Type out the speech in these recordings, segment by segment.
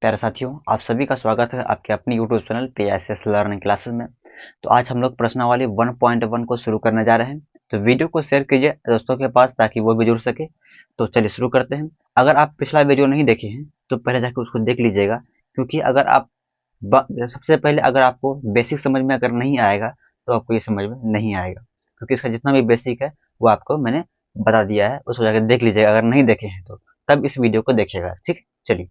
प्यारे साथियों, आप सभी का स्वागत है आपके अपनी YouTube channel PSS learning classes में। तो आज हम लोग प्रश्नावली 1.1 को शुरू करने जा रहे हैं। तो वीडियो को शेयर कीजिए दोस्तों के पास ताकि वो भी जुड़ सके। तो चलिए शुरू करते हैं। अगर आप पिछला वीडियो नहीं देखे हैं तो पहले जाकर उसको देख लीजिएगा, क्योंकि अगर आप सबसे पहले अगर आपको बेसिक समझ में अगर नहीं आएगा तो आपको ये समझ में नहीं आएगा, क्योंकि इसका जितना भी बेसिक है वो आपको मैंने बता दिया है। उसको जाकर देख लीजिएगा अगर नहीं देखे हैं तो, तब इस वीडियो को देखिएगा। ठीक है, चलिए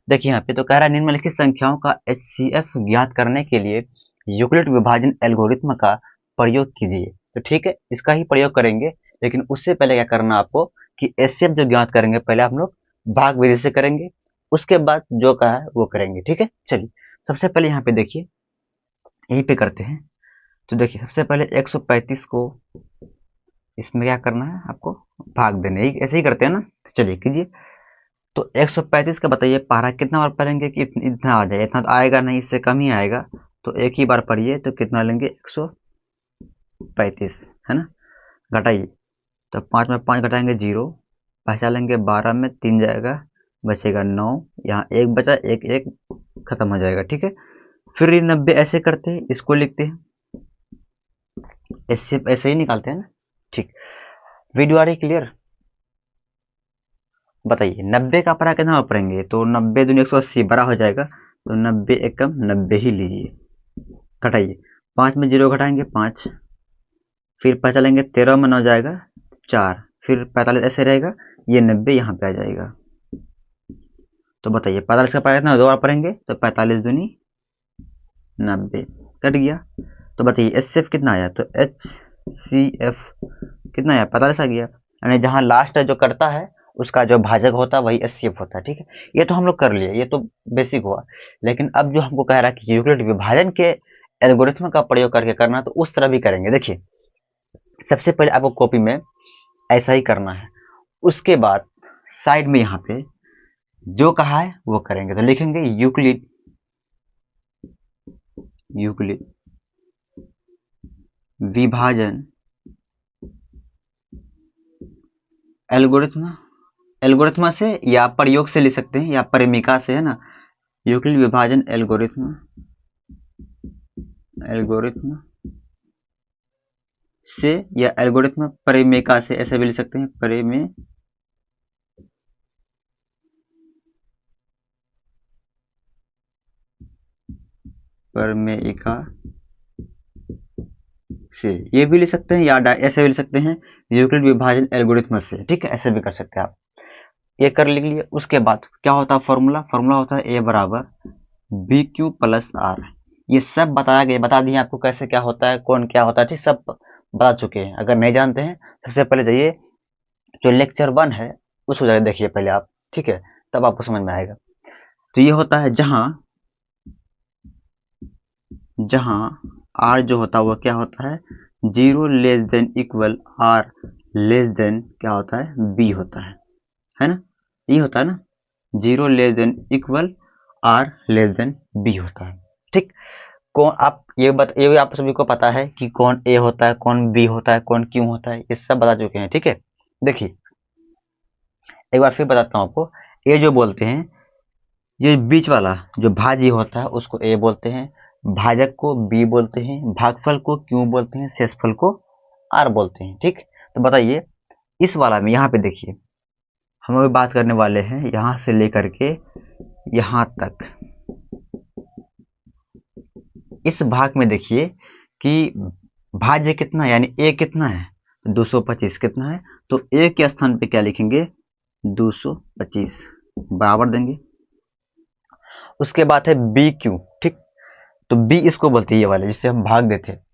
देखिए यहाँ पे तो कह रहा है निम्नलिखित संख्याओं का HCF ज्ञात करने के लिए यूक्लिड विभाजन एल्गोरिथ्म का प्रयोग कीजिए। तो ठीक है, इसका ही प्रयोग करेंगे, लेकिन उससे पहले क्या करना आपको कि HCF जो ज्ञात करेंगे पहले हम लोग भाग विधि से करेंगे, उसके बाद जो कहा है वो करेंगे। ठीक है, चलिए सबसे पहले यहाँ पे देखिए, यहीं पे करते हैं। तो देखिए सबसे पहले 135 को इसमें क्या करना है आपको भाग देने, ऐसे ही करते हैं ना। तो चलिए कीजिए। तो 135 का बताइए पढ़ा कितना बार पढ़ेंगे कि इतना आ जाए? इतना तो आएगा नहीं, इससे कम ही आएगा। तो एक ही बार पढ़िए तो कितना लेंगे 135, है ना। घटाइए तो 5 में 5 घटाएंगे 0, बचा लेंगे 12 में 3 जाएगा, बचेगा 9, यहाँ एक बचा, एक एक खत्म हो जाएगा। ठीक है, फिर 90 ऐसे करते हैं, इसको लिखते हैं, ऐसे ऐसे ही निकालते हैं ना। ठीक, वीडियो आ रही क्लियर? बताइए 90 का पढ़ा कितना पढ़ेंगे? तो 90 दूनी 180 बड़ा हो जाएगा, तो 90 एकम 90 ही लीजिए। घटाइए, 5 में 0 घटाएंगे 5, फिर पता लेंगे 13 में 9 जाएगा 4, फिर 45 ऐसे रहेगा, ये 90 यहाँ पे आ जाएगा। तो बताइए 45 का पढ़ा कितना? 2 बार पढ़ेंगे तो 45 दूनी 90 कट गया। तो बताइए HCF कितना आया? तो HCF कितना आया? 45 आ गया। यानी जहाँ लास्ट जो करता है उसका जो भाजक होता है वही HCF होता है। ठीक है, ये तो हम लोग कर लिए, ये तो बेसिक हुआ। लेकिन अब जो हमको कह रहा है कि यूक्लिड विभाजन के एल्गोरिथ्म का प्रयोग करके करना, तो उस तरह भी करेंगे। देखिए सबसे पहले आपको कॉपी में ऐसा ही करना है, उसके बाद साइड में यहाँ पे जो कहा है वो करेंगे। तो लिखेंगे यूक्लिड यूक्लिड विभाजन एल्गोरिथ्म, एल्गोरिथ्म से या प्रयोग से लिख सकते हैं या परिमिका से, है ना। यूक्लिड विभाजन एल्गोरिथ्म, एल्गोरिथ्म से या एल्गोरिथ्म परिमेका से, ऐसे भी लिख सकते हैं, परिमेका से, ये भी लिख सकते हैं, या ऐसे भी लिख सकते हैं यूक्लिड विभाजन एल्गोरिथ्म से। ठीक है, ऐसे भी कर सकते हैं आप। ये कर लिख लिए। उसके बाद क्या होता है फॉर्मूला? फॉर्मूला होता है A बराबर BQ प्लस R। ये सब बताया गया, बता दिए आपको कैसे क्या होता है, कौन क्या होता है। ठीक, सब बता चुके हैं। अगर नहीं जानते हैं सबसे पहले जाइए जो लेक्चर 1 है उसको जाकर देखिए पहले आप। ठीक है, तब आपको समझ में आएगा। तो ये होता है जहां जहां R जो होता है वो क्या होता है, 0 less than equal R less than क्या होता है, B होता है ना। ये होता है ना, 0 less than equal R less than B होता है। ठीक, कौन आप ये भी आप सभी को पता है कि कौन A होता है, कौन B होता है, कौन क्यों होता है, ये सब बता चुके हैं। ठीक है, देखिए एक बार फिर बताता हूँ आपको। ये जो बोलते हैं, ये बीच वाला जो भाज्य होता है उसको A बोलते हैं, भाजक को B बोलते हैं, भागफल को Q बोलते हैं, शेषफल को R बोलते हैं। ठीक, तो बताइए इस वाला में यहाँ पे देखिए, हम अभी बात करने वाले हैं यहाँ से लेकर के यहाँ तक। इस भाग में देखिए कि भाज्य कितना है, यानी A कितना है, 225 कितना है, तो A के स्थान पे क्या लिखेंगे, 225 बराबर देंगे। उसके बाद है BQ। ठीक, तो B इसको बोलते हैं, ये वाले जिससे हम भाग देते हैं।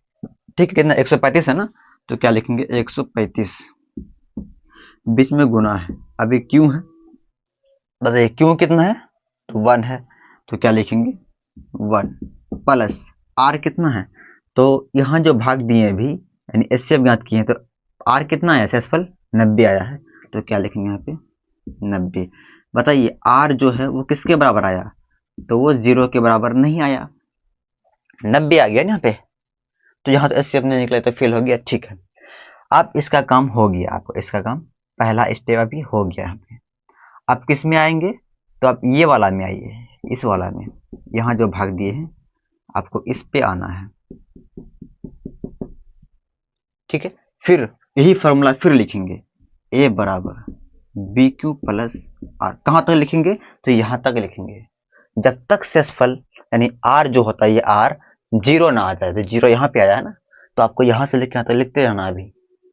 ठीक, कितना 135 है ना, तो क्या लिखेंगे 135, बीच में गुना है, अभी Q है, बताइए Q कितना है, तो 1 है, तो क्या लिखेंगे 1 प्लस R कितना है, तो यहाँ जो भाग दिए अभी यानी HCF ज्ञात किए हैं, तो R कितना आया, शेषफल 90 आया है, तो क्या लिखेंगे यहाँ पे 90। बताइए R जो है वो किसके बराबर आया, तो वो 0 के बराबर नहीं आया, 90 आ गया ना यहाँ पे। तो यहाँ तो HCF नहीं निकले तो फेल हो गया। ठीक है, अब इसका काम हो गया, आपको इसका काम पहला स्टेप अभी हो गया यहाँ पे। अब किस में आएंगे, तो आप ये वाला में आइए, इस वाला में, यहाँ जो भाग दिए हैं आपको इस पे आना है, ठीक है। फिर यही फॉर्मूला फिर लिखेंगे, ए बराबर बी क्यू प्लस आर। कहाँ तक लिखेंगे? तो यहाँ तक लिखेंगे, जब तक शेषफल यानी आर जो होता है, ये आर जीरो ना आ जाए। तो जीरो यहाँ पे आया है ना, तो आपको यहाँ से लेके यहाँ तक लिखते रहना अभी,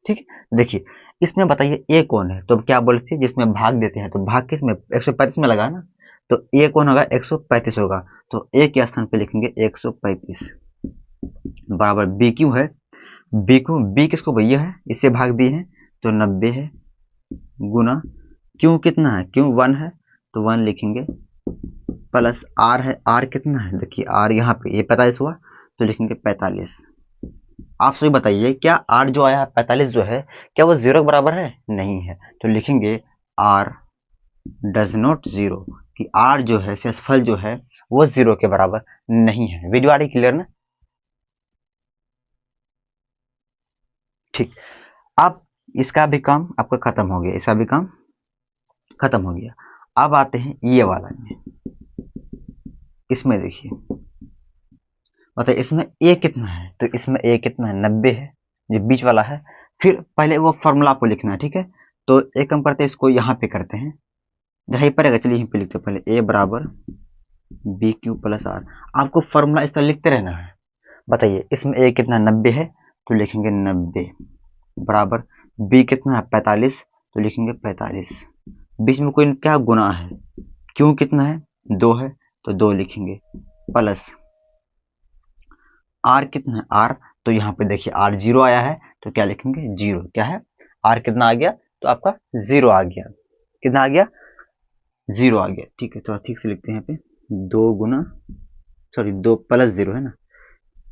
ठीक है। देखिए इसमें बताइए ए कौन है, तो अब क्या बोलते हैं, जिसमें भाग देते हैं, तो भाग किस में, 135 में लगा ना, तो ए कौन होगा, 135 होगा। तो ए के स्थान पे लिखेंगे 135 बराबर बी क्यू है, बी क्यू, बी किसको भैया है, इससे भाग दिए हैं तो 90 है, गुना क्यू कितना है, क्यू 1 है तो 1 लिखेंगे, प्लस आर है, आर कितना है, देखिए आर यहाँ पे ये 45 हुआ तो लिखेंगे 45। आप सभी बताइए क्या आर जो आया है 45 जो है, क्या वो जीरो के बराबर है? नहीं है। तो लिखेंगे आर डज नॉट जीरो, कि आर जो है, शेषफल जो है वो जीरो के बराबर नहीं है। वीडियो आ रही क्लियर ना? ठीक, अब इसका भी काम आपका खत्म हो गया, इसका भी काम खत्म हो गया। अब आते हैं ये वाला में, इसमें देखिए बताइए इसमें ए कितना है, तो इसमें ए कितना है, 90 है, जो बीच वाला है। फिर पहले वो फॉर्मूला आपको लिखना है, ठीक है। तो एक काम करते हैं, इसको यहाँ पे करते हैं, जहाँ पर चलिए यहीं पे लिखते हैं, पहले ए बराबर बी क्यू प्लस आर। आपको फॉर्मूला इस तरह लिखते रहना है। बताइए इसमें ए कितना, 90 है, तो लिखेंगे 90 बराबर बी कितना है, 45, तो लिखेंगे 45। बीच में कोई क्या गुना है, क्यों कितना है, 2 है तो 2 लिखेंगे, प्लस आर कितना है, आर, तो यहाँ पे देखिए आर जीरो आया है तो क्या लिखेंगे, जीरो। क्या है, आर कितना आ गया, तो आपका जीरो आ गया। कितना आ गया, जीरो आ गया, ठीक है। थोड़ा ठीक से लिखते हैं यहाँ पे, 2 गुना, सॉरी 2 प्लस जीरो है ना,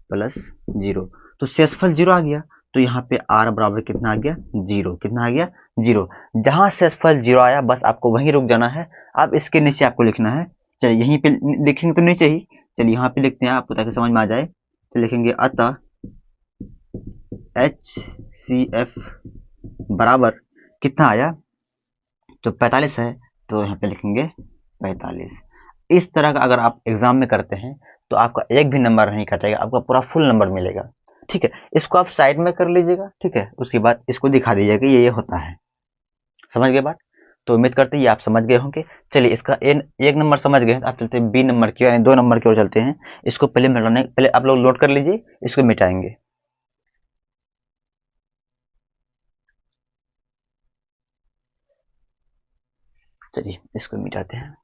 प्लस जीरो, तो शेषफल जीरो आ गया। तो यहाँ पे आर बराबर कितना आ गया, जीरो। कितना आ गया, जीरो। जहां शेषफल जीरो आया बस आपको वहीं रुक जाना है। अब इसके नीचे आपको लिखना है, चलिए यहीं पे लिखेंगे तो नीचे ही, चलिए यहाँ पे लिखते हैं आपको ताकि समझ में आ जाए। तो लिखेंगे अतः एच सी एफ बराबर कितना आया, तो 45 है, तो यहाँ पे लिखेंगे 45। इस तरह का अगर आप एग्जाम में करते हैं तो आपका एक भी नंबर नहीं कटेगा, आपका पूरा फुल नंबर मिलेगा, ठीक है। इसको आप साइड में कर लीजिएगा, ठीक है। उसके बाद इसको दिखा दीजिएगा कि ये होता है। समझ गए बात? तो उम्मीद करते हैं ये आप समझ गए होंगे। चलिए इसका एक नंबर समझ गए, आप चलते हैं बी नंबर की यानी 2 नंबर की ओर चलते हैं। इसको पहले मिटाने, पहले आप लोग नोट कर लीजिए, इसको मिटाएंगे। चलिए इसको मिटाते हैं।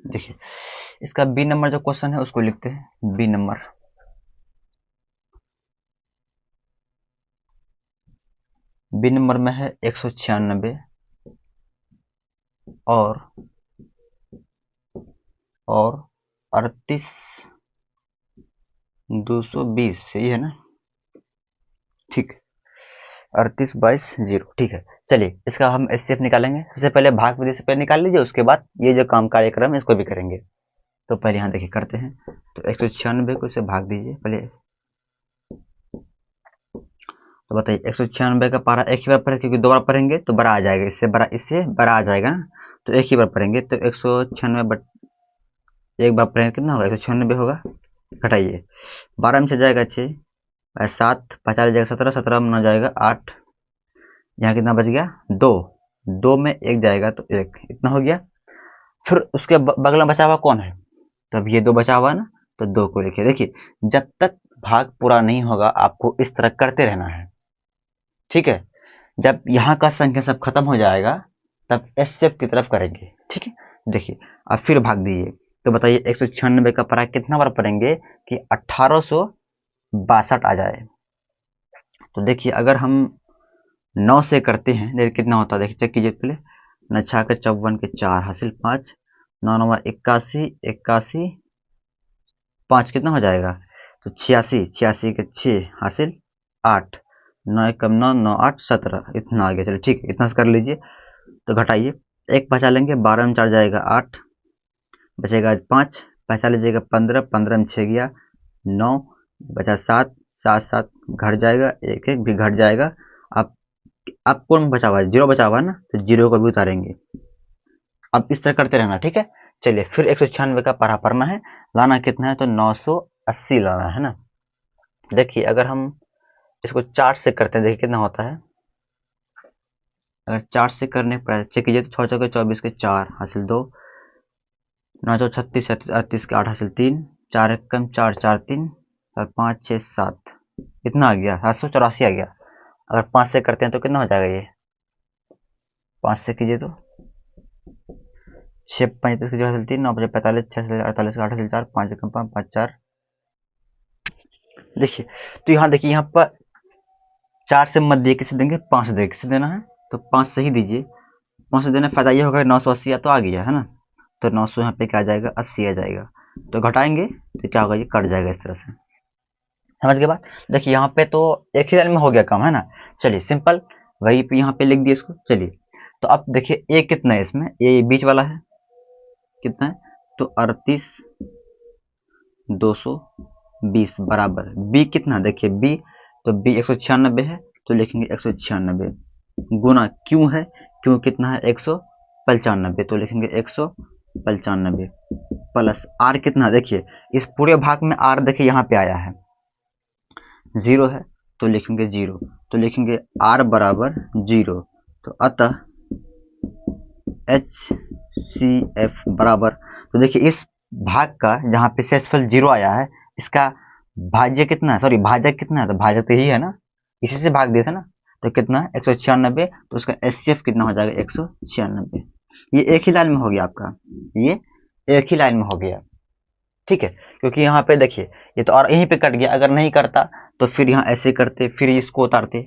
देखिए इसका बी नंबर जो क्वेश्चन है उसको लिखते हैं, बी नंबर। बी नंबर में है 196 और 38 220, सही है ना? ठीक, 38 22 0, ठीक है। चलिए इसका हम एचसीएफ निकालेंगे। सबसे पहले भाग विधि से पहले निकाल लीजिए, उसके बाद ये जो काम कार्यक्रम है इसको भी करेंगे। तो पहले यहाँ देखिए करते हैं, तो 196 को इसे भाग दीजिए पहले। तो बताइए 196 का पारा एक ही बार पढ़े, क्योंकि 2 बार पढ़ेंगे तो बड़ा आ जाएगा, इससे बड़ा आ जाएगा ना, तो एक ही बार पढ़ेंगे। तो 196 बट एक बार पढ़ेंगे कितना होगा, 196 होगा। घटाइए, 12 में से जाएगा 6, 7 50 जाएगा 17, 17 में न जाएगा 8, यहाँ कितना बच गया, 2, 2 में 1 जाएगा तो 1, इतना हो गया। फिर उसके बगल में बचा हुआ कौन है, तब ये 2 बचा हुआ ना, तो 2 को लिखिए। देखिए जब तक भाग पूरा नहीं होगा आपको इस तरह करते रहना है, ठीक है। जब यहाँ का संख्या सब खत्म हो जाएगा तब एस शेप की तरफ करेंगे, ठीक है। देखिए अब फिर भाग दीजिए, तो बताइए 196 का परा कितना बार पढ़ेंगे कि 1862 आ जाए। तो देखिए अगर हम 9 से करते हैं, देखिए कितना होता है, देखिए चेक कीजिए पहले। 9 छः के 54 के 4 हासिल 5, 9 9 81, 81 5 कितना हो जाएगा, तो 86, 86 के 6 हासिल 8, 9 1 कम 9, 9 8 17, इतना आ गया। चलिए ठीक है, इतना से कर लीजिए। तो घटाइए, 1 बचा लेंगे, 12 में 4 जाएगा 8, बचेगा 5, 45 लीजिएगा 15, 15 में 6 गया 9, बचा 7, 7 7 घट जाएगा, एक एक भी घट जाएगा। अब कौन बचा हुआ है? जीरो बचा हुआ है ना, तो जीरो को भी उतारेंगे। अब इस तरह करते रहना, ठीक है। चलिए फिर 196 का पढ़ा पढ़ना है, लाना कितना है? तो 980 लाना है ना। देखिए अगर हम इसको 4 से करते हैं, देखिए कितना होता है। अगर 4 से करने पर चेक कीजिए तो 6 चौके 24 के 4 हासिल 2, 9 चौ 36 38 के 8 हासिल 3, 4 एक कम 4 4 3 और 5 6 7, इतना आ गया 784 आ गया। अगर 5 से करते हैं तो कितना हो जाएगा? ये 5 से कीजिए तो 6 35 के 4 हासिल 3, 9 5 45 6 हासिल 48 के 8 हासिल 4, 5 एक कम 5 5 4। देखिए तो यहाँ देखिए, यहाँ पर 4 से मत दिए, किसे देंगे? 5 से देंगे। किसे देना है? तो 5 से ही दीजिए। 5 से देने फायदा ये होगा 980 तो आ गया है ना, तो 900 यहाँ पे क्या आ जाएगा? 80 आ जाएगा। तो घटाएंगे तो क्या होगा? ये कट जाएगा इस तरह से। समझ के बाद देखिए यहाँ पे तो एक ही लाइन में हो गया काम, है ना। चलिए सिंपल वही पे यहाँ पे लिख दिए इसको। चलिए तो अब देखिए ए कितना है इसमें? ए बीच वाला है, कितना है? तो 38 220 बराबर बी कितना? देखिए बी, तो बी 196 है, तो लिखेंगे 196 गुना क्यों है? क्यों कितना है? 195, तो लिखेंगे 195 प्लस आर कितना? देखिए इस पूरे भाग में आर देखिए यहाँ पे आया है, 0 है, तो लिखेंगे 0, तो लिखेंगे आर बराबर 0। तो अतः HCF बराबर, तो देखिए इस भाग का जहाँ पे शेषफल 0 आया है, इसका भाज्य कितना है? सॉरी भाजक कितना है? तो भाजक तो यही है ना, इसी से भाग दिया था ना, तो कितना है? 196, तो उसका HCF कितना हो जाएगा? 196। ये एक ही लाइन में हो गया आपका, ये एक ही लाइन में हो गया, ठीक है। क्योंकि यहाँ पे देखिए ये तो और यहीं पे कट गया, अगर नहीं करता तो फिर यहाँ ऐसे करते, फिर इसको उतारते,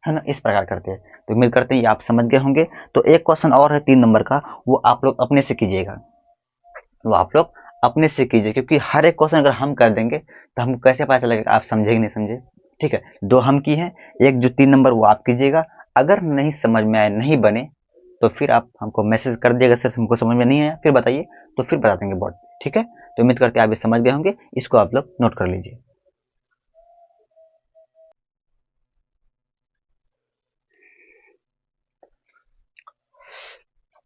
है ना, इस प्रकार करते हैं। तो उम्मीद करते हैं ये आप समझ गए होंगे। तो एक क्वेश्चन और है 3 नंबर का, वो आप लोग अपने से कीजिएगा, वो आप लोग अपने से कीजिए, क्योंकि हर एक क्वेश्चन अगर हम कर देंगे तो हमको कैसे पता चलेगा आप समझे कि नहीं समझे, ठीक है। 2 हम की हैं, एक जो 3 नंबर वो आप कीजिएगा। अगर नहीं समझ में आए, नहीं बने, तो फिर आप हमको मैसेज कर दिएगा, सिर्फ हमको समझ में नहीं आया फिर बताइए, तो फिर बता देंगे बोर्ड, ठीक है। तो उम्मीद करते हैं आप ये समझ गए होंगे, इसको आप लोग नोट कर लीजिए।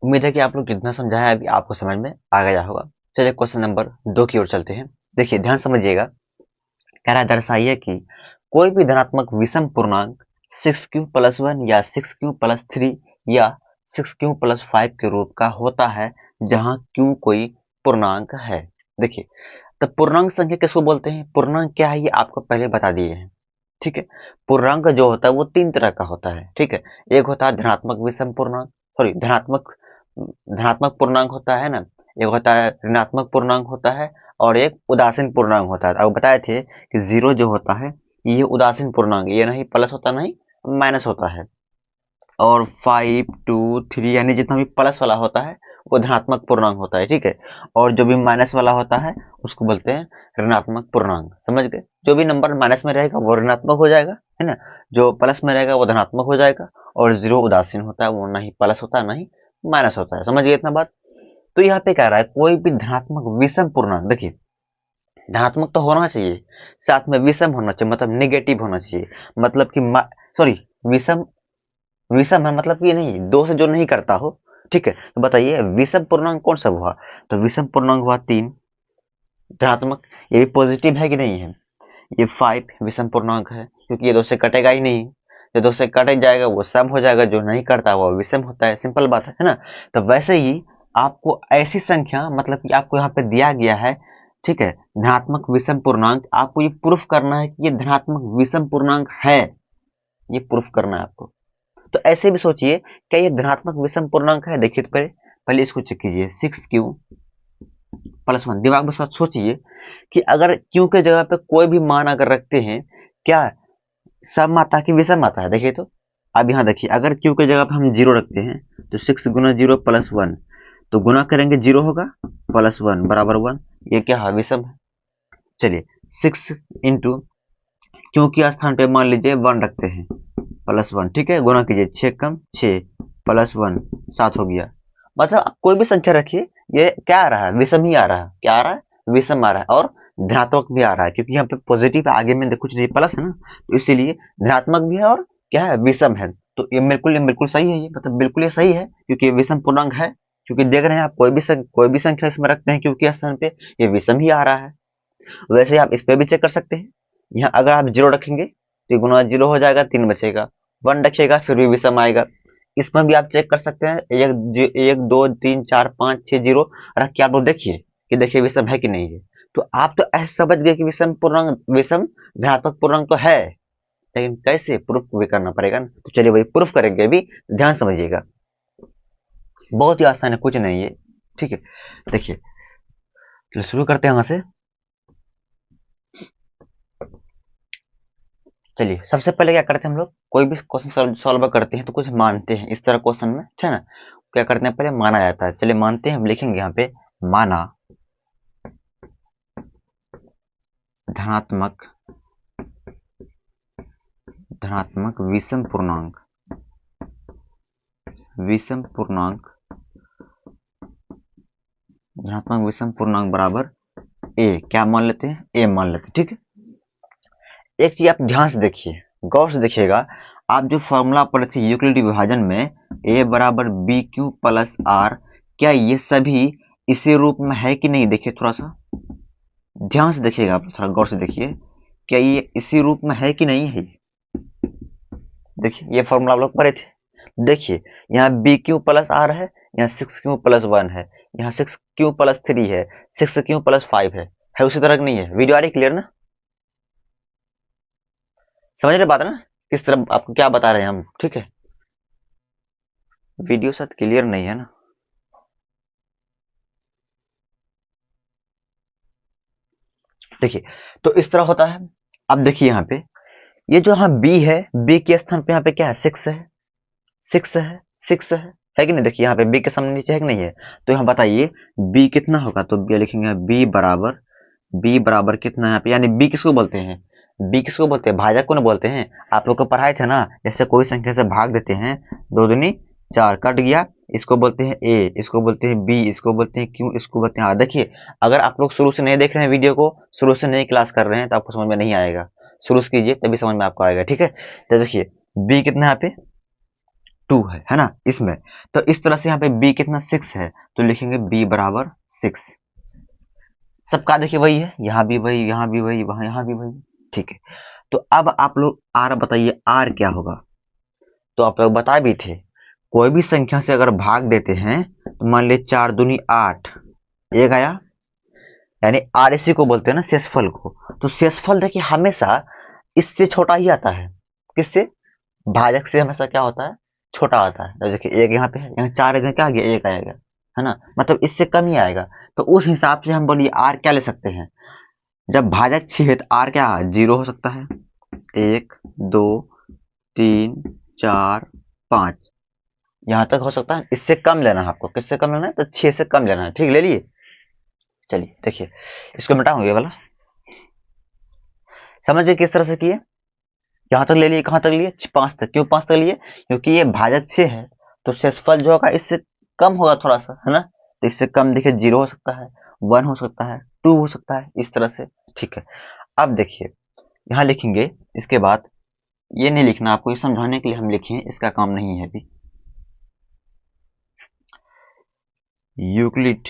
उम्मीद है कि आप लोग जितना समझाया है अभी आपको समझ में आ गया होगा। चलिए क्वेश्चन नंबर 2 की ओर चलते हैं। देखिए ध्यान समझिएगा, कह रहा है दर्शाइए कि कोई भी धनात्मक विषम पूर्णांक 6q+1 या 6q+3 या 6q+5 के रूप का होता है जहां q कोई पूर्णांक है। देखिए तो पूर्णांक संख्या किसको बोलते हैं? पूर्णांक क्या है ये आपको पहले बता दिए हैं, ठीक है। पूर्णांक जो होता है वो 3 तरह का होता है, ठीक है। एक होता है धनात्मक विषम पूर्णांक, सॉरी धनात्मक धनात्मक पूर्णांक होता है ना, एक होता है ऋणात्मक पूर्णांक होता है, और एक उदासीन पूर्णांक होता है। अब बताए थे कि 0 जो होता है ये उदासीन पूर्णांक, ये नहीं प्लस होता नहीं माइनस होता है, और 5 2 3 यानी जितना भी प्लस वाला होता है वो धनात्मक पूर्णांक होता है, ठीक है। और जो भी माइनस वाला होता है उसको बोलते हैं ऋणात्मक पूर्णांक। समझ गए? जो भी नंबर माइनस में रहेगा वो ऋणात्मक हो जाएगा, है ना, जो प्लस में रहेगा वो धनात्मक हो जाएगा, और 0 उदासीन होता है, वो ना ही प्लस होता है ना ही माइनस होता है। समझ गए इतना बात? तो यहाँ पे कह रहा है कोई भी धनात्मक विषम पूर्णांक, देखिए धनात्मक तो होना चाहिए, साथ में विषम होना चाहिए, मतलब नेगेटिव होना चाहिए, मतलब कि सॉरी विषम, विषम है मतलब ये नहीं, दो से जो नहीं करता हो, ठीक है। तो बताइए विषम पूर्णांक कौन सा हुआ? तो विषम पूर्णांक हुआ 3 धनात्मक, ये भी पॉजिटिव है कि नहीं है? ये 5 विषम पूर्णांक है, क्योंकि ये दो से कटेगा ही नहीं, जो दो से कट जाएगा वो सम हो जाएगा, जो नहीं करता वो विषम होता है। सिंपल बात है ना। तो वैसे ही आपको ऐसी संख्या, मतलब कि आपको यहाँ पे दिया गया है, ठीक है, धनात्मक विषम पूर्णांक, आपको ये प्रूफ करना है कि ये धनात्मक विषम पूर्णांक है, ये प्रूफ करना है आपको। तो ऐसे भी सोचिए क्या ये धनात्मक विषम पूर्णांक है? देखिए तो पहले पहले इसको चेक कीजिए, 6q+1, दिमाग में सोचिए कि अगर q के जगह पे कोई भी मान अगर रखते हैं, क्या सम आता है कि विषम आता है? देखिए तो अब यहाँ देखिए, अगर q के जगह पे हम 0 रखते हैं तो 6 गुना 0+1, तो गुना करेंगे 0 होगा +1 बराबर 1, ये क्या है? विषम है। चलिए 6 इंटू q के स्थान पे मान लीजिए 1 रखते हैं, +1, ठीक है, गुना कीजिए 6 कम 6 +1 7 हो गया। मतलब कोई भी संख्या रखिए ये क्या आ रहा है, विषम ही आ रहा है। क्या आ रहा है, विषम आ रहा है, और धनात्मक भी आ रहा है, क्योंकि यहाँ पे पॉजिटिव है, आगे में कुछ नहीं, प्लस है ना, तो इसीलिए धनात्मक भी है और क्या है, विषम है। तो ये बिल्कुल सही है, ये मतलब बिल्कुल ये सही है, क्योंकि ये विषम पूर्णांक है। क्योंकि देख रहे हैं आप, कोई भी संख्या इसमें रखते हैं क्योंकि स्थान पे ये विषम ही आ रहा है। वैसे आप इस पे भी चेक कर सकते हैं। यहाँ अगर आप 0 रखेंगे तो गुना 0 हो जाएगा, 3 बचेगा। 1 रखिएगा फिर भी विषम आएगा। इसमें भी आप चेक कर सकते हैं, एक 2 3 4 5 6 0 रख के आप लोग देखिए कि देखिए विषम है कि नहीं है। तो आप तो ऐसे समझ गए कि विषम धनात्मक पूर्णांक तो है, लेकिन कैसे प्रूफ भी करना पड़ेगा ना। तो चलिए वही प्रूफ करेंगे, भी ध्यान समझिएगा, बहुत ही आसान है, कुछ नहीं है। ठीक है, देखिए तो शुरू करते हैं यहाँ से। चलिए सबसे पहले क्या करते हैं हम लोग, कोई भी क्वेश्चन सॉल्व करते हैं तो कुछ मानते हैं इस तरह क्वेश्चन में, ठीक है ना। क्या करते हैं, पहले माना जाता है। चलिए मानते हैं, हम लिखेंगे यहाँ पे माना धनात्मक धनात्मक विषम पूर्णांक धनात्मक विषम पूर्णांक बराबर ए। क्या मान लेते हैं, ए मान लेते हैं, ठीक है। एक चीज आप ध्यान से देखिए, गौर से देखिएगा, आप जो फॉर्मूला पढ़े थे यूक्लिड विभाजन में, ए बराबर बी क्यू प्लस आर, क्या ये सभी इसी रूप में है कि नहीं। देखिए थोड़ा सा ध्यान से देखिएगा, आप थोड़ा गौर से देखिए, क्या ये इसी रूप में है कि नहीं है। देखिए ये फॉर्मूला आप लोग पढ़े थे। देखिए यहाँ बी क्यू प्लस आर है, यहाँ 6 क्यू प्लस 1 है, यहाँ 6 क्यू प्लस 3 है, 6 क्यू प्लस 5 है उसी तरह की नहीं है। वीडियो आ रही क्लियर ना, समझ रहे बात ना, किस तरह आपको क्या बता रहे हैं हम, ठीक है। वीडियो शायद क्लियर नहीं है ना। देखिए तो इस तरह होता है। अब देखिए यहाँ पे ये जो यहाँ बी है, बी के स्थान पे यहाँ पे क्या है, 6 है, 6 है, 6 है कि नहीं। देखिए यहाँ पे बी के सामने नीचे है कि नहीं है। तो यहाँ बताइए बी कितना होगा, तो बी लिखेंगे बी बराबर कितना है यहाँ पे, यानी बी किसको बोलते हैं, बी किसको बोलते हैं, भाजक को ना बोलते हैं। आप लोग को पढ़ाए थे ना, जैसे कोई संख्या से भाग देते हैं, 2 दूनी 4 कट गया, इसको बोलते हैं ए, इसको बोलते हैं बी, इसको बोलते हैं क्यू, इसको बोलते हैं आर। देखिए अगर आप लोग शुरू से नहीं देख रहे हैं वीडियो को, शुरू से नई क्लास कर रहे हैं, तो आपको समझ में नहीं आएगा। शुरू से कीजिए तभी समझ में आपको आएगा, ठीक है। तो देखिए बी कितना यहाँ पे 2 है ना इसमें। तो इस तरह से यहाँ पे बी कितना 6 है, तो लिखेंगे बी बराबर 6। सबका देखिए वही है, यहाँ भी वही, यहाँ भी वही, वहां यहाँ भी वही, ठीक है। तो अब आप लोग आर बताइए, आर क्या होगा। तो आप लोग बता भी थे, कोई भी संख्या से अगर भाग देते हैं, तो मान लीजिए 4 दूनी 8, एक आया, यानी आर इसी को बोलते हैं ना, शेषफल को। तो शेषफल देखिए हमेशा इससे छोटा ही आता है, किससे, भाजक से हमेशा क्या होता है, छोटा आता है। तो देखिए एक यहाँ पे है, यहाँ 4 है, क्या आ गया, एक आएगा, है ना, मतलब इससे कम ही आएगा। तो उस हिसाब से हम बोलिए आर क्या ले सकते हैं, जब भाजक 6 है तो आर क्या 0 हो सकता है, 1 2 3 4 5, यहां तक हो सकता है। इससे कम लेना है आपको, किससे कम लेना है, तो 6 से कम लेना है, ठीक, ले लिए। चलिए देखिए इसको मिटाऊंगे ये वाला, समझिए किस तरह से किए। यहाँ तक ले लिए, कहाँ तक लिए, 5 तक। क्यों 5 तक लिए, क्योंकि ये भाजक 6 है, तो शेषफल जो होगा इससे कम होगा थोड़ा सा, है ना। तो इससे कम देखिए 0 हो सकता है, 1 हो सकता है, 2 हो सकता है, इस तरह से, ठीक है। अब देखिए यहाँ लिखेंगे, इसके बाद ये नहीं लिखना आपको, ये समझाने के लिए हम लिखे, इसका काम नहीं है अभी। यूक्लिड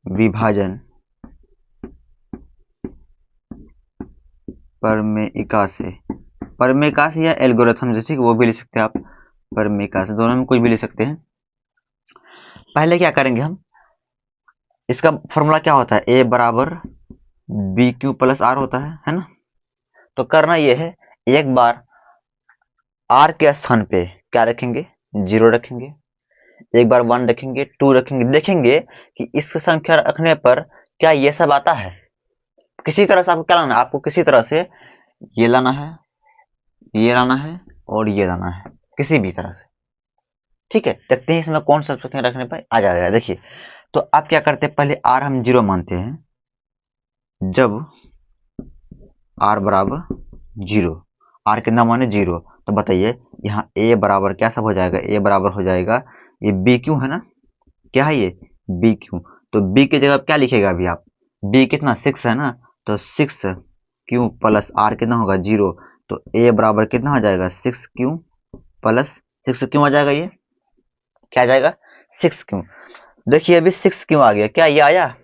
विभाजन परमेयिका से या एल्गोरिथम जैसे कि वो भी लिख सकते हैं आप, परमेयिका से, दोनों में कुछ भी लिख सकते हैं। पहले क्या करेंगे हम, इसका फॉर्मूला क्या होता है, ए बराबर बी क्यू प्लस आर होता है ना। तो करना ये है, एक बार आर के स्थान पे क्या रखेंगे, 0 रखेंगे, एक बार 1 रखेंगे, 2 रखेंगे, देखेंगे कि इस संख्या रखने पर क्या ये सब आता है। किसी तरह से आपको क्या लाना है, आपको किसी तरह से ये लाना है, ये लाना है, और ये लाना है, किसी भी तरह से, ठीक है। देखते हैं इसमें कौन सा संख्या रखने पर आ जाएगा। देखिए तो आप क्या करते हैं, पहले आर हम 0 मानते हैं, जब आर बराबर 0, आर कितना माने 0, तो बताइए यहाँ ए बराबर क्या सब हो जाएगा, ए बराबर हो जाएगा ये बी क्यू है ना, क्या है ये बी क्यू। तो बी की जगह क्या लिखेगा अभी आप, बी कितना 6 है ना, तो 6 क्यू प्लस आर कितना होगा 0। तो ए बराबर कितना आ जाएगा 6 क्यू प्लस 6 क्यों आ जाएगा, ये क्या आ जाएगा 6 क्यों। देखिए अभी 6 क्यों आ गया, क्या ये आया,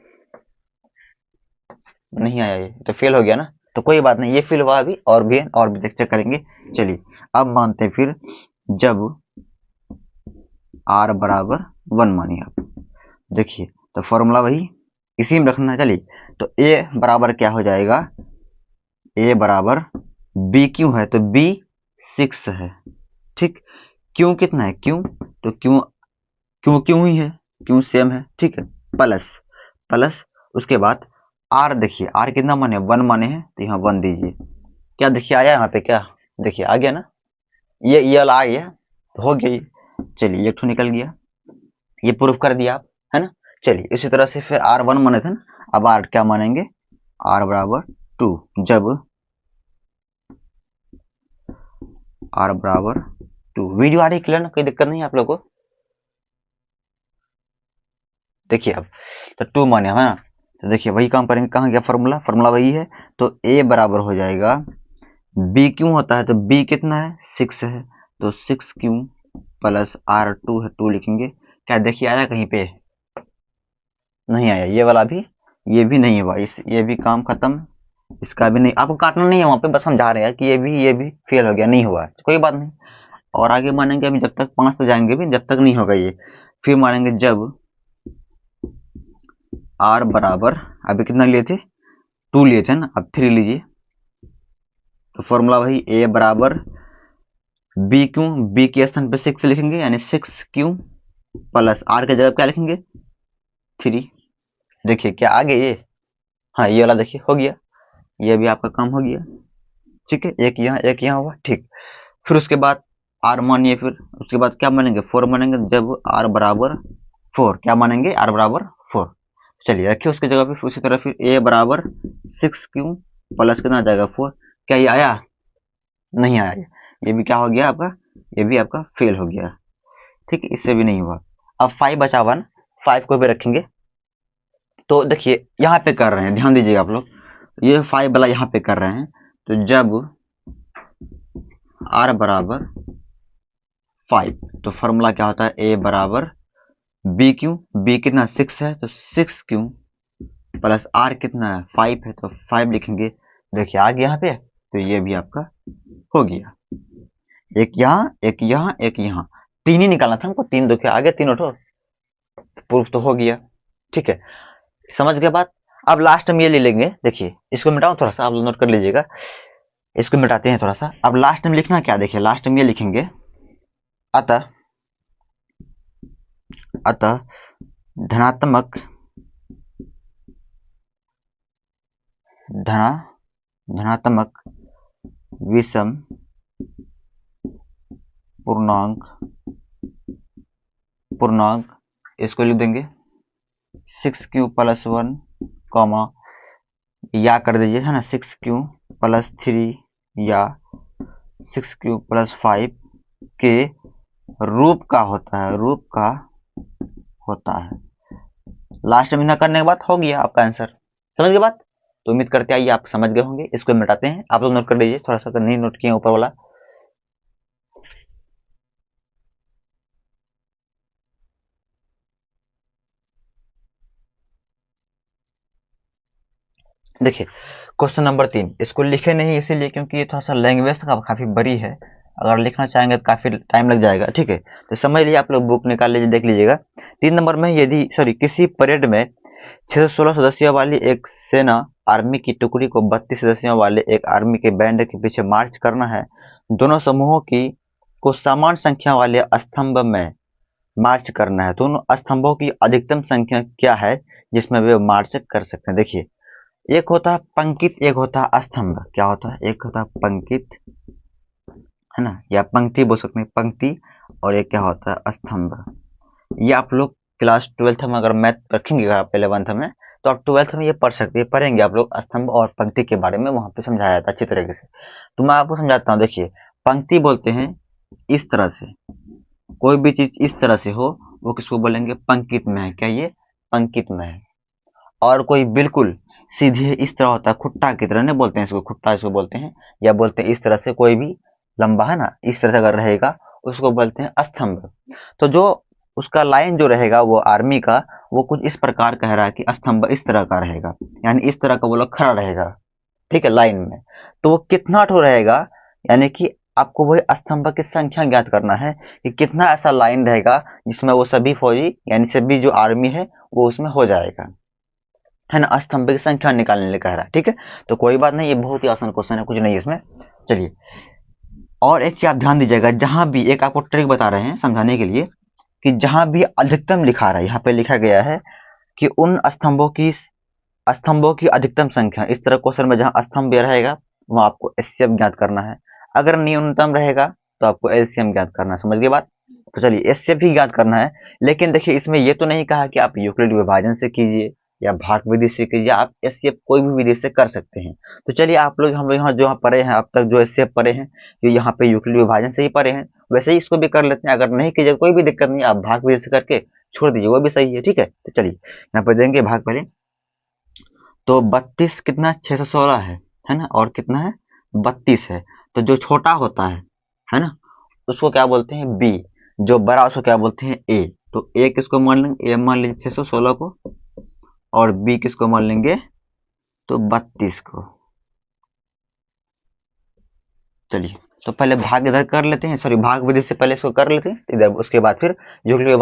नहीं आया, ये तो फेल हो गया ना। तो कोई बात नहीं, ये फेल हुआ अभी, और भी चेक करेंगे। चलिए अब मानते हैं फिर, जब आर बराबर 1 मानिए आप, देखिए तो फॉर्मूला वही इसी में रखना है। चलिए तो ए बराबर क्या हो जाएगा, ए बराबर बी क्यू है तो बी 6 है, ठीक। क्यों कितना है क्यों, तो क्यों क्यों क्यों ही है, क्यों सेम है, ठीक है। प्लस प्लस उसके बाद आर, देखिए आर कितना माने 1 माने हैं, तो यहाँ 1 दीजिए। क्या देखिए आया यहाँ पे, क्या देखिए आ गया ना, ये वाला आ गया, तो हो गया ये। चलिए एक ठो निकल गया, ये प्रूफ कर दिया आप, है ना। चलिए इसी तरह से फिर आर 1 माने थे ना, अब आर क्या मानेंगे, आर बराबर 2, जब आर बराबर 2। वीडियो आ रही क्लियर ना, कोई दिक्कत नहीं है आप लोग को। देखिए अब तो 2 माने है ना, तो देखिए वही काम करेंगे, कहाँ गया फॉर्मूला, फॉर्मूला वही है। तो ए बराबर हो जाएगा, बी क्यों होता है तो बी कितना है 6 है, तो 6 क्यू प्लस आर 2 है, 2 लिखेंगे। क्या देखिए आया कहीं पे, नहीं आया ये वाला भी, ये भी नहीं हुआ, इस ये भी काम खत्म, इसका भी नहीं, आपको काटना नहीं है वहां पे, बस समझा रहे हैं कि ये भी फेल हो गया, नहीं हुआ, कोई बात नहीं। और आगे मानेंगे अभी, जब तक 5 तो जाएंगे भी, जब तक नहीं होगा ये, फिर मानेंगे जब आर बराबर, अभी कितना लिए थे 2 लिए थे ना, अब 3 लीजिए। तो फॉर्मूला वही ए बराबर बी क्यू, बी के स्थान पे 6 लिखेंगे, यानी 6 क्यू प्लस आर के जगह क्या लिखेंगे 3। देखिए क्या आ गया ये, हाँ ये वाला देखिए हो गया, ये भी आपका काम हो गया, ठीक है। एक यहाँ हुआ, ठीक। फिर उसके बाद आर मानिए, फिर उसके बाद क्या मानेंगे 4 मानेंगे, जब आर बराबर 4, क्या मानेंगे आर बराबर 4। चलिए रखिए उसकी जगह पे, उसी तरह फिर ए बराबर 6 क्यू प्लस कितना आ जाएगा 4। क्या ये आया, नहीं आया, ये भी क्या हो गया आपका, ये भी आपका फेल हो गया, ठीक है, इससे भी नहीं हुआ। अब 5 बचा हुआ ना, 5 को भी रखेंगे। तो देखिए यहाँ पे कर रहे हैं, ध्यान दीजिएगा आप लोग, ये 5 वाला यहाँ पे कर रहे हैं। तो जब आर बराबर 5, तो फॉर्मूला क्या होता है, ए बराबर बी क्यू, बी कितना 6 है, तो 6 क्यू प्लस आर कितना है 5 है, तो 5 लिखेंगे। देखिए आ गया यहाँ पे, तो ये भी आपका हो गया, एक यहाँ एक यहाँ एक यहाँ, 3 ही निकालना था हमको, 3 देखिए आ गया, तीनों ठो प्रूफ तो हो गया, ठीक है। समझ गए बात। अब लास्ट में ये ले लेंगे, देखिए इसको मिटाओ थोड़ा सा, आप लोग नोट कर लीजिएगा, इसको मिटाते हैं थोड़ा सा। अब लास्ट में लिखना क्या, देखिए लास्ट में ये लिखेंगे, अतः अतः धनात्मक धना धनात्मक विषम पूर्णांक पूर्णांक इसको लिख देंगे 6 क्यू प्लस 1 कॉमा, या कर दीजिए है ना 6 क्यू प्लस 3 या 6 क्यू प्लस 5 के रूप का होता है, रूप का होता है। लास्ट में ना करने के बाद हो गया आपका आंसर, समझ गए बात। तो उम्मीद करते आइए आप समझ गए होंगे। इसको मिटाते हैं, आप लोग नोट कर लीजिए थोड़ा सा, अगर नहीं नोट किए ऊपर वाला। देखिए क्वेश्चन नंबर 3, इसको लिखे नहीं इसीलिए क्योंकि ये थोड़ा सा लैंग्वेज का काफी बड़ी है, अगर लिखना चाहेंगे तो काफी टाइम लग जाएगा, ठीक है। तो समझ लीजिए, आप लोग बुक निकाल लीजिए, देख लीजिएगा। 3 नंबर में, यदि सॉरी किसी परेड में 616 सदस्यों वाली एक सेना आर्मी की टुकड़ी को 32 सदस्यों वाले एक आर्मी के बैंड के पीछे मार्च करना है, दोनों समूहों की को समान संख्या वाले स्तंभ में मार्च करना है, तो उन स्तंभों की अधिकतम संख्या क्या है जिसमें वे मार्च कर सकते हैं। देखिए एक होता है पंक्ति, एक होता है स्तंभ, क्या होता है, एक होता है पंक्ति है ना, या पंक्ति बोल सकते हैं पंक्ति, और एक क्या होता है स्तंभ। ये आप लोग क्लास 12th में अगर मैथ रखेंगे आप 11th में, तो आप 12th में ये पढ़ सकते हैं, पढ़ेंगे आप लोग स्तंभ और पंक्ति के बारे में, वहां पे समझाया जाता है अच्छी तरीके से। तो मैं आपको समझाता हूँ। देखिए पंक्ति बोलते हैं इस तरह से, कोई भी चीज इस तरह से हो वो किसको बोलेंगे, पंक्तित में है। क्या ये पंक्तित में है। और कोई बिल्कुल सीधे इस तरह होता है, खुट्टा की तरह नहीं बोलते हैं इसको, खुट्टा इसको बोलते हैं, या बोलते हैं इस तरह से कोई भी लंबा है ना, इस तरह से अगर रहेगा उसको बोलते हैं स्तंभ। तो जो उसका लाइन जो रहेगा वो आर्मी का, वो कुछ इस प्रकार कह रहा है कि स्तंभ इस तरह का रहेगा, यानी इस तरह का वो लोग खड़ा रहेगा, ठीक है, लाइन में। तो वो कितना ठो रहेगा, यानी कि आपको वही स्तंभ की संख्या ज्ञात करना है कि कितना ऐसा लाइन रहेगा जिसमें वो सभी फौजी यानी सभी जो आर्मी है वो उसमें हो जाएगा, है ना, स्तंभ की संख्या निकालने के लिए कह रहा है, ठीक है। तो कोई बात नहीं, ये बहुत ही आसान क्वेश्चन है, कुछ नहीं है इसमें। चलिए, और एक चीज आप ध्यान दीजिएगा, जहां भी एक आपको ट्रिक बता रहे हैं समझाने के लिए, कि जहां भी अधिकतम लिखा रहा है, यहाँ पे लिखा गया है कि उन स्तंभों की अधिकतम संख्या, इस तरह क्वेश्चन में जहां स्तंभ रहेगा वहां आपको एचसीएफ ज्ञात करना है। अगर न्यूनतम रहेगा तो आपको एलसीएम ज्ञात करना है, समझ गए बात। तो चलिए, एचसीएफ भी ज्ञात करना है, लेकिन देखिए इसमें ये तो नहीं कहा कि आप यूक्लिड विभाजन से कीजिए या भाग विधि से कीजिए, आप एचसीएफ कोई भी विधि से कर सकते हैं। तो चलिए, आप लोग हम यहाँ जो पढ़े हैं अब तक, जो एचसीएफ पढ़े हैं, जो यहाँ पे यूक्लिड विभाजन से ही पढ़े हैं, वैसे ही इसको भी कर लेते हैं। अगर नहीं कीजिए कोई भी दिक्कत नहीं, आप भाग विधि से करके छोड़ दीजिए, वो भी सही है, ठीक है। तो चलिए यहाँ पे देंगे भाग पहले, तो 32 कितना 616 है ना, और कितना है 32 है। तो जो छोटा होता है ना, उसको क्या बोलते हैं बी, जो बड़ा उसको क्या बोलते हैं ए। तो ए किसको मान लेंगे, ए मान लीजिए 616 को, और बी किसको मान लेंगे, तो 32 को। चलिए, तो पहले भाग इधर कर लेते हैं, सॉरी भाग विधि से पहले इसको कर लेते हैं इधर, उसके बाद फिर युगल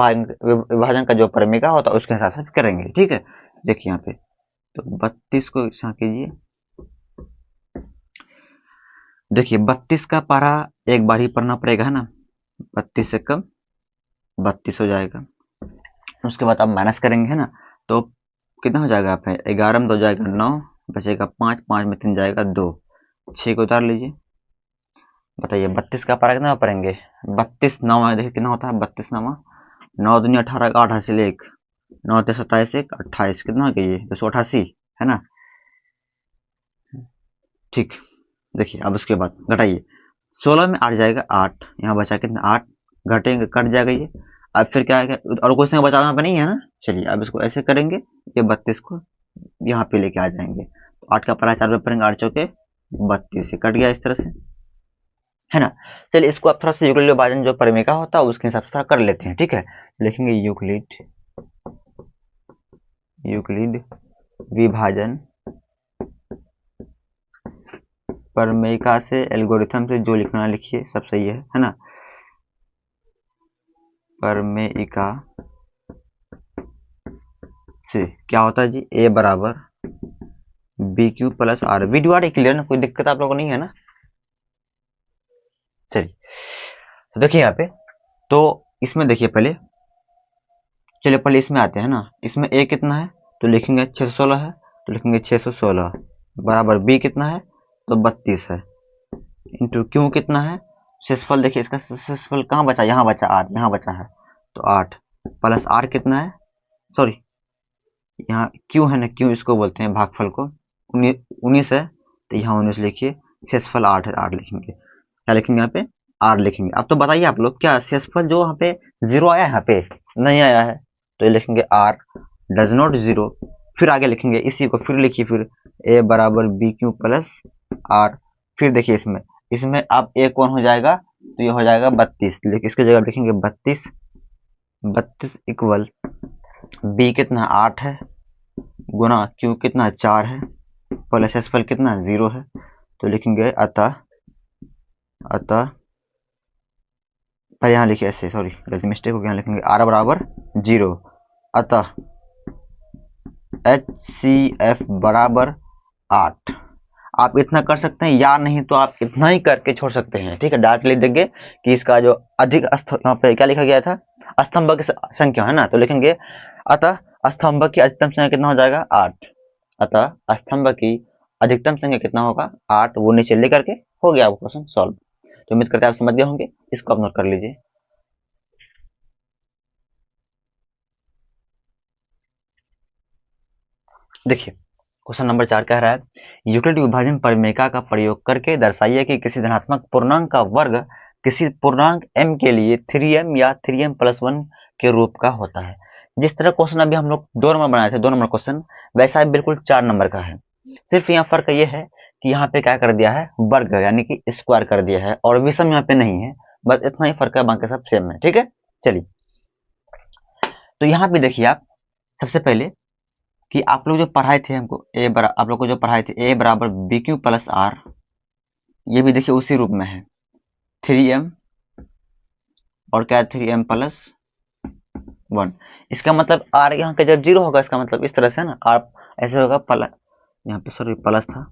विभाजन का जो परिमेय होता है उसके हिसाब से करेंगे, ठीक है। देखिए यहाँ पे, तो 32 को ऐसा कीजिए, देखिए 32 का पारा एक बार ही पढ़ना पड़ेगा, है ना, 32 से कम 32 हो जाएगा। उसके बाद आप माइनस करेंगे, है ना, तो कितना हो जाएगा, आप 11 में 2 जाएगा 9, बचेगा 5, 5 में 3 जाएगा 2, 6 को उतार लीजिए। बताइए 32 का पारा कितना पढ़ेंगे, 32 9 में देखिए कितना होता है, 32 9 9 दूनी 18 8 हासिल 1, 9 ते 27 1 28, कितना हो गया ये 288, है ना, ठीक। देखिए अब उसके बाद घटाइए, 16 में 8 जाएगा 8, यहाँ बचा कितना 8, घटेंगे कट जाएगा ये। अब फिर क्या है, और क्वेश्चन बचा यहाँ पे नहीं है ना। चलिए अब इसको ऐसे करेंगे, ये 32 को यहाँ पे लेके आ जाएंगे, तो 8 का परा 4 पे पड़ेंगे, 8 चौके 32 से कट गया इस तरह से, है ना। चलिए इसको आप थोड़ा सा यूक्लिड विभाजन जो परिमेय का होता है उसके हिसाब से थोड़ा कर लेते हैं, ठीक है। लिखेंगे यूक्लिड विभाजन परिमेयिका से, एल्गोरिथम से जो लिखना लिखिए, सब सही है ना। परिमेयिका से क्या होता है जी, ए बराबर B Q plus R, video आ रही क्लियर ना, कोई दिक्कत आप लोगों को नहीं है ना। चलिए, तो देखिए यहाँ पे, तो इसमें देखिए पहले, चलिए पहले इसमें आते हैं ना, इसमें ए कितना है तो लिखेंगे 616 है, तो लिखेंगे 616 बराबर बी कितना है तो 32 है, इंटू क्यू कितना है, शेषफल देखिए इसका शेषफल कहाँ बचा, यहाँ बचा 8, यहाँ बचा है तो 8, प्लस आर कितना है, सॉरी यहाँ क्यू है ना, क्यू इसको बोलते हैं भागफल को, 19 है, तो यहाँ 19 लिखिए, शेषफल 8 है, 8 लिखेंगे, क्या लिखेंगे यहाँ पे 8 लिखेंगे। अब तो बताइए आप लोग, क्या शेषफल जो यहाँ पे 0 आया है, यहाँ पे नहीं आया है, तो ये लिखेंगे आर डज नॉट 0, फिर आगे लिखेंगे इसी को, फिर लिखिए फिर ए बराबर बी क्यू प्लस आर, फिर देखिए इसमें इसमें अब ए कौन हो जाएगा, तो ये हो जाएगा 32, लेकिन इसकी जगह लिखेंगे 32, 32 इक्वल बी कितना 8 है, गुना क्यू कितना 4 है, प्लस एस फल कितना 0 है, तो लिखेंगे अतः अतः पर यहाँ लिखे ऐसे, सॉरी गलती मिस्टेक हो गया, यहाँ लिखेंगे आर बराबर 0, अतः एच सी एफ बराबर 8। आप इतना कर सकते हैं, या नहीं तो आप इतना ही करके छोड़ सकते हैं, ठीक है। डायरेक्ट लिख देंगे कि इसका जो अधिक यहाँ पे क्या लिखा गया था, स्तंभ की संख्या है ना, तो लिखेंगे अतः स्तंभ की अधिकतम संख्या कितना हो जाएगा 8, अतः स्तंभ की अधिकतम संख्या कितना होगा 8, वो नीचे लेकर के हो गया आपका क्वेश्चन सॉल्व। तो उम्मीद करते हैं आप समझ गए होंगे, इसको आप नोट कर लीजिए। देखिए क्वेश्चन नंबर 4 कह रहा है यूक्लिड विभाजन परिमेयिका का प्रयोग करके दर्शाइए कि किसी धनात्मक पूर्णांक का वर्ग किसी पूर्णांक m के लिए 3m या 3m+1 के रूप का होता है। जिस तरह क्वेश्चन अभी हम लोग 2 नंबर बनाए थे, 2 नंबर क्वेश्चन, वैसा ही बिल्कुल 4 नंबर का है। सिर्फ यहाँ फर्क ये है कि यहाँ पे क्या कर दिया है, वर्ग यानी कि स्क्वायर कर दिया है, और विषम यहाँ पे नहीं है। बस इतना ही फर्क है, बाकी सब सेम है। ठीक है, चलिए। तो यहाँ पे देखिए आप सबसे पहले कि आप लोग जो पढ़ाए थे हमको आप लोग को जो पढ़ाए थे a बराबर बी क्यू प्लस आर, ये भी देखिए उसी रूप में है, 3m और क्या 3m+1। इसका मतलब r यहाँ का जब 0 होगा, इसका मतलब इस तरह से है ना, r ऐसे होगा प्लस, यहाँ पे सॉरी प्लस था,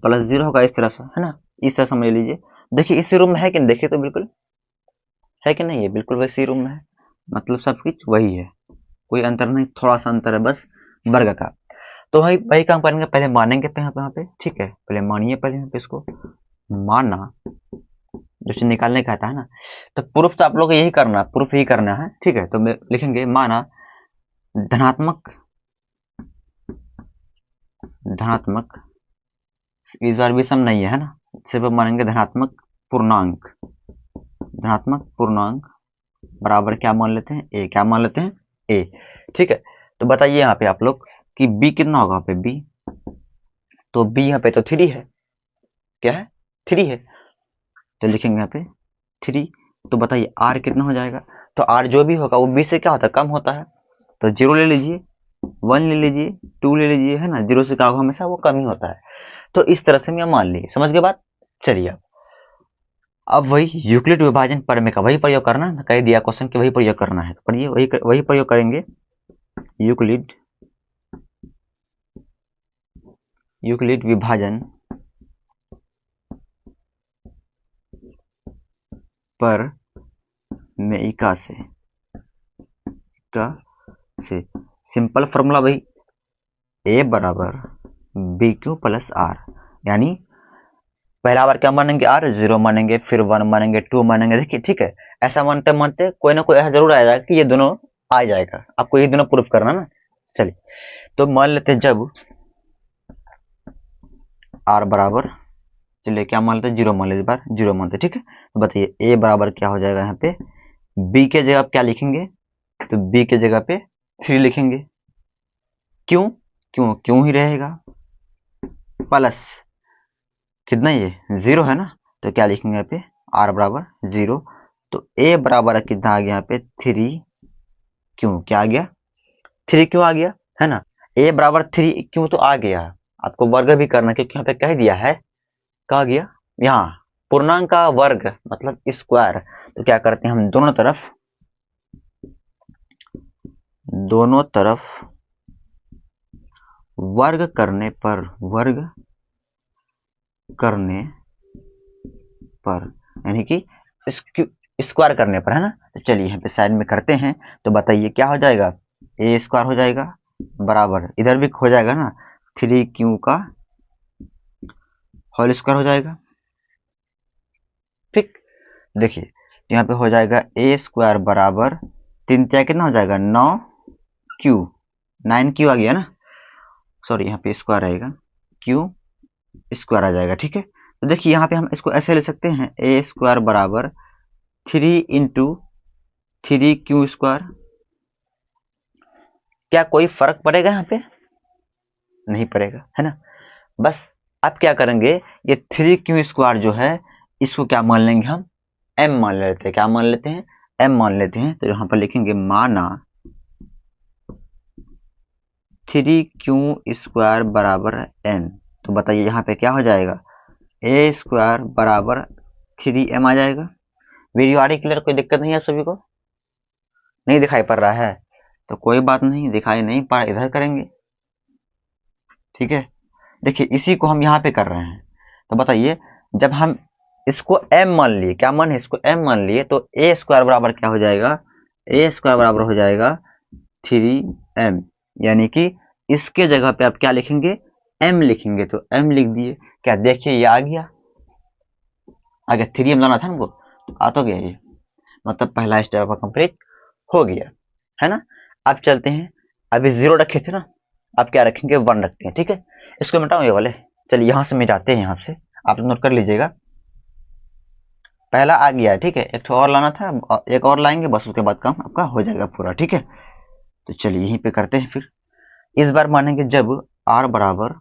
प्लस 0 होगा इस तरह से, है ना, इस तरह समझ लीजिए। देखिए इसी रूम में है कि नहीं, देखिए तो बिल्कुल है कि नहीं, है बिल्कुल वैसे ही रूम में है, मतलब सब कुछ वही है, कोई अंतर नहीं, थोड़ा सा अंतर है बस वर्ग का। तो वही वही काम करेंगे, पहले मानेंगे पे यहाँ पे, ठीक है, पहले मानिए, पहले यहाँ पे इसको माना, जैसे निकालने का आता है ना। तो प्रूफ तो आप लोग को यही करना है, प्रूफ यही करना है, ठीक है। तो मैं लिखेंगे माना धनात्मक, धनात्मक, इस बार विषम नहीं है ना, सिर्फ मानेंगे धनात्मक पूर्णांक, धनात्मक पूर्णांक बराबर क्या मान लेते हैं, ए, क्या मान लेते हैं, ए। ठीक है, तो बताइए यहाँ पे आप लोग कि बी कितना होगा, यहाँ पे बी, तो बी यहाँ पे तो 3 है, क्या है, 3 है, तो लिखेंगे यहाँ पे 3। तो बताइए आर कितना हो जाएगा, तो आर जो भी होगा वो बी से क्या होता है, कम होता है, तो 0 ले लीजिए, 1 ले लीजिए, 2 ले लीजिए, है ना, 0 से क्या होगा, हमेशा वो कम ही होता है। तो इस तरह से मैं मान ली, समझ गए बात। चलिए अब वही यूक्लिड विभाजन प्रमेय का वही प्रयोग करना है, कह दिया क्वेश्चन कि वही प्रयोग करना है, पढ़िए वही प्रयोग करेंगे। यूक्लिड विभाजन प्रमेयिका से सिंपल फॉर्मूला वही, ए बराबर बी क्यू प्लस आर, यानी पहला बार क्या मानेंगे, आर 0 मानेंगे, फिर 1 मानेंगे, 2 मानेंगे, देखिए ठीक है। ऐसा मानते मानते कोई ना कोई ऐसा जरूर आ जाएगा कि ये दोनों आ जाएगा, आपको ये दोनों प्रूफ करना ना। चलिए तो मान लेते हैं जब आर बराबर, चलिए क्या मान लेते हैं, 0 मान लेते, इस बार 0 मानते, ठीक है। तो बताइए ए बराबर क्या हो जाएगा, यहाँ पे बी के जगह आप क्या लिखेंगे, तो बी के जगह पे 3 लिखेंगे, क्यों, क्यों ही रहेगा, प्लस कितना, ये 0 है ना, तो क्या लिखेंगे यहाँ पे आर बराबर 0। तो ए बराबर कितना आ गया यहाँ पे 3, क्यों क्या आ गया, 3 क्यों आ गया, है ना, ए बराबर 3 क्यों तो आ गया, आपको वर्ग भी करना, क्योंकि यहाँ पे कह दिया है, कहा गया यहाँ पूर्णांक का वर्ग मतलब स्क्वायर। तो क्या करते हैं हम, दोनों तरफ वर्ग करने पर यानी कि स्क्वायर करने पर, है ना। तो चलिए यहाँ पे साइड में करते हैं, तो बताइए क्या हो जाएगा, ए स्क्वायर हो जाएगा बराबर, इधर भी हो जाएगा ना, 3q का होल स्क्वायर हो जाएगा। ठीक, देखिए यहाँ पे हो जाएगा ए स्क्वायर बराबर 3 कितना हो जाएगा 9q, 9q आ गया ना, सॉरी यहाँ पे स्क्वायर रहेगा, q स्क्वायर आ जाएगा। ठीक है, तो देखिए यहाँ पे हम इसको ऐसे ले सकते हैं, ए स्क्वायर बराबर 3 इंटू 3q स्क्वायर। क्या कोई फर्क पड़ेगा यहाँ पे, नहीं पड़ेगा, है ना। बस अब क्या करेंगे, ये 3q स्क्वायर जो है इसको क्या मान लेंगे हम, m मान लेते हैं, क्या मान लेते हैं, m मान लेते हैं। तो यहाँ पर लिखेंगे माना 3q स्क्वायर बराबर m। तो बताइए यहाँ पे क्या हो जाएगा, ए स्क्वायर बराबर 3m आ जाएगा। वीडियो आ रही क्लियर, कोई दिक्कत नहीं है, सभी को नहीं दिखाई पड़ रहा है तो कोई बात नहीं, दिखाई नहीं पा इधर करेंगे, ठीक है। देखिए इसी को हम यहाँ पे कर रहे हैं, तो बताइए जब हम इसको m मान लिए, क्या मान है, इसको m मान लिए, तो ए स्क्वायर बराबर क्या हो जाएगा, ए स्क्वायर बराबर हो जाएगा 3m, यानी कि इसके जगह पे आप क्या लिखेंगे, m लिखेंगे, तो m लिख दिए। क्या देखिए ये आ गया, 3m लाना था हमको, तो आ तो गया ये, मतलब पहला स्टेप कंप्लीट हो गया, है ना। अब चलते हैं, अभी 0 रखे थे ना, अब क्या रखेंगे, 1 रखते हैं, ठीक है। इसको मिटाओ ये वाले, चलिए यहाँ से मिटाते हैं, यहाँ से आप नोट कर लीजिएगा। पहला आ गया, ठीक है, एक तो और लाना था, एक और लाएंगे, बस उसके बाद काम आपका हो जाएगा पूरा, ठीक है। तो चलिए यहीं पे करते हैं फिर। इस बार मानेंगे जब r बराबर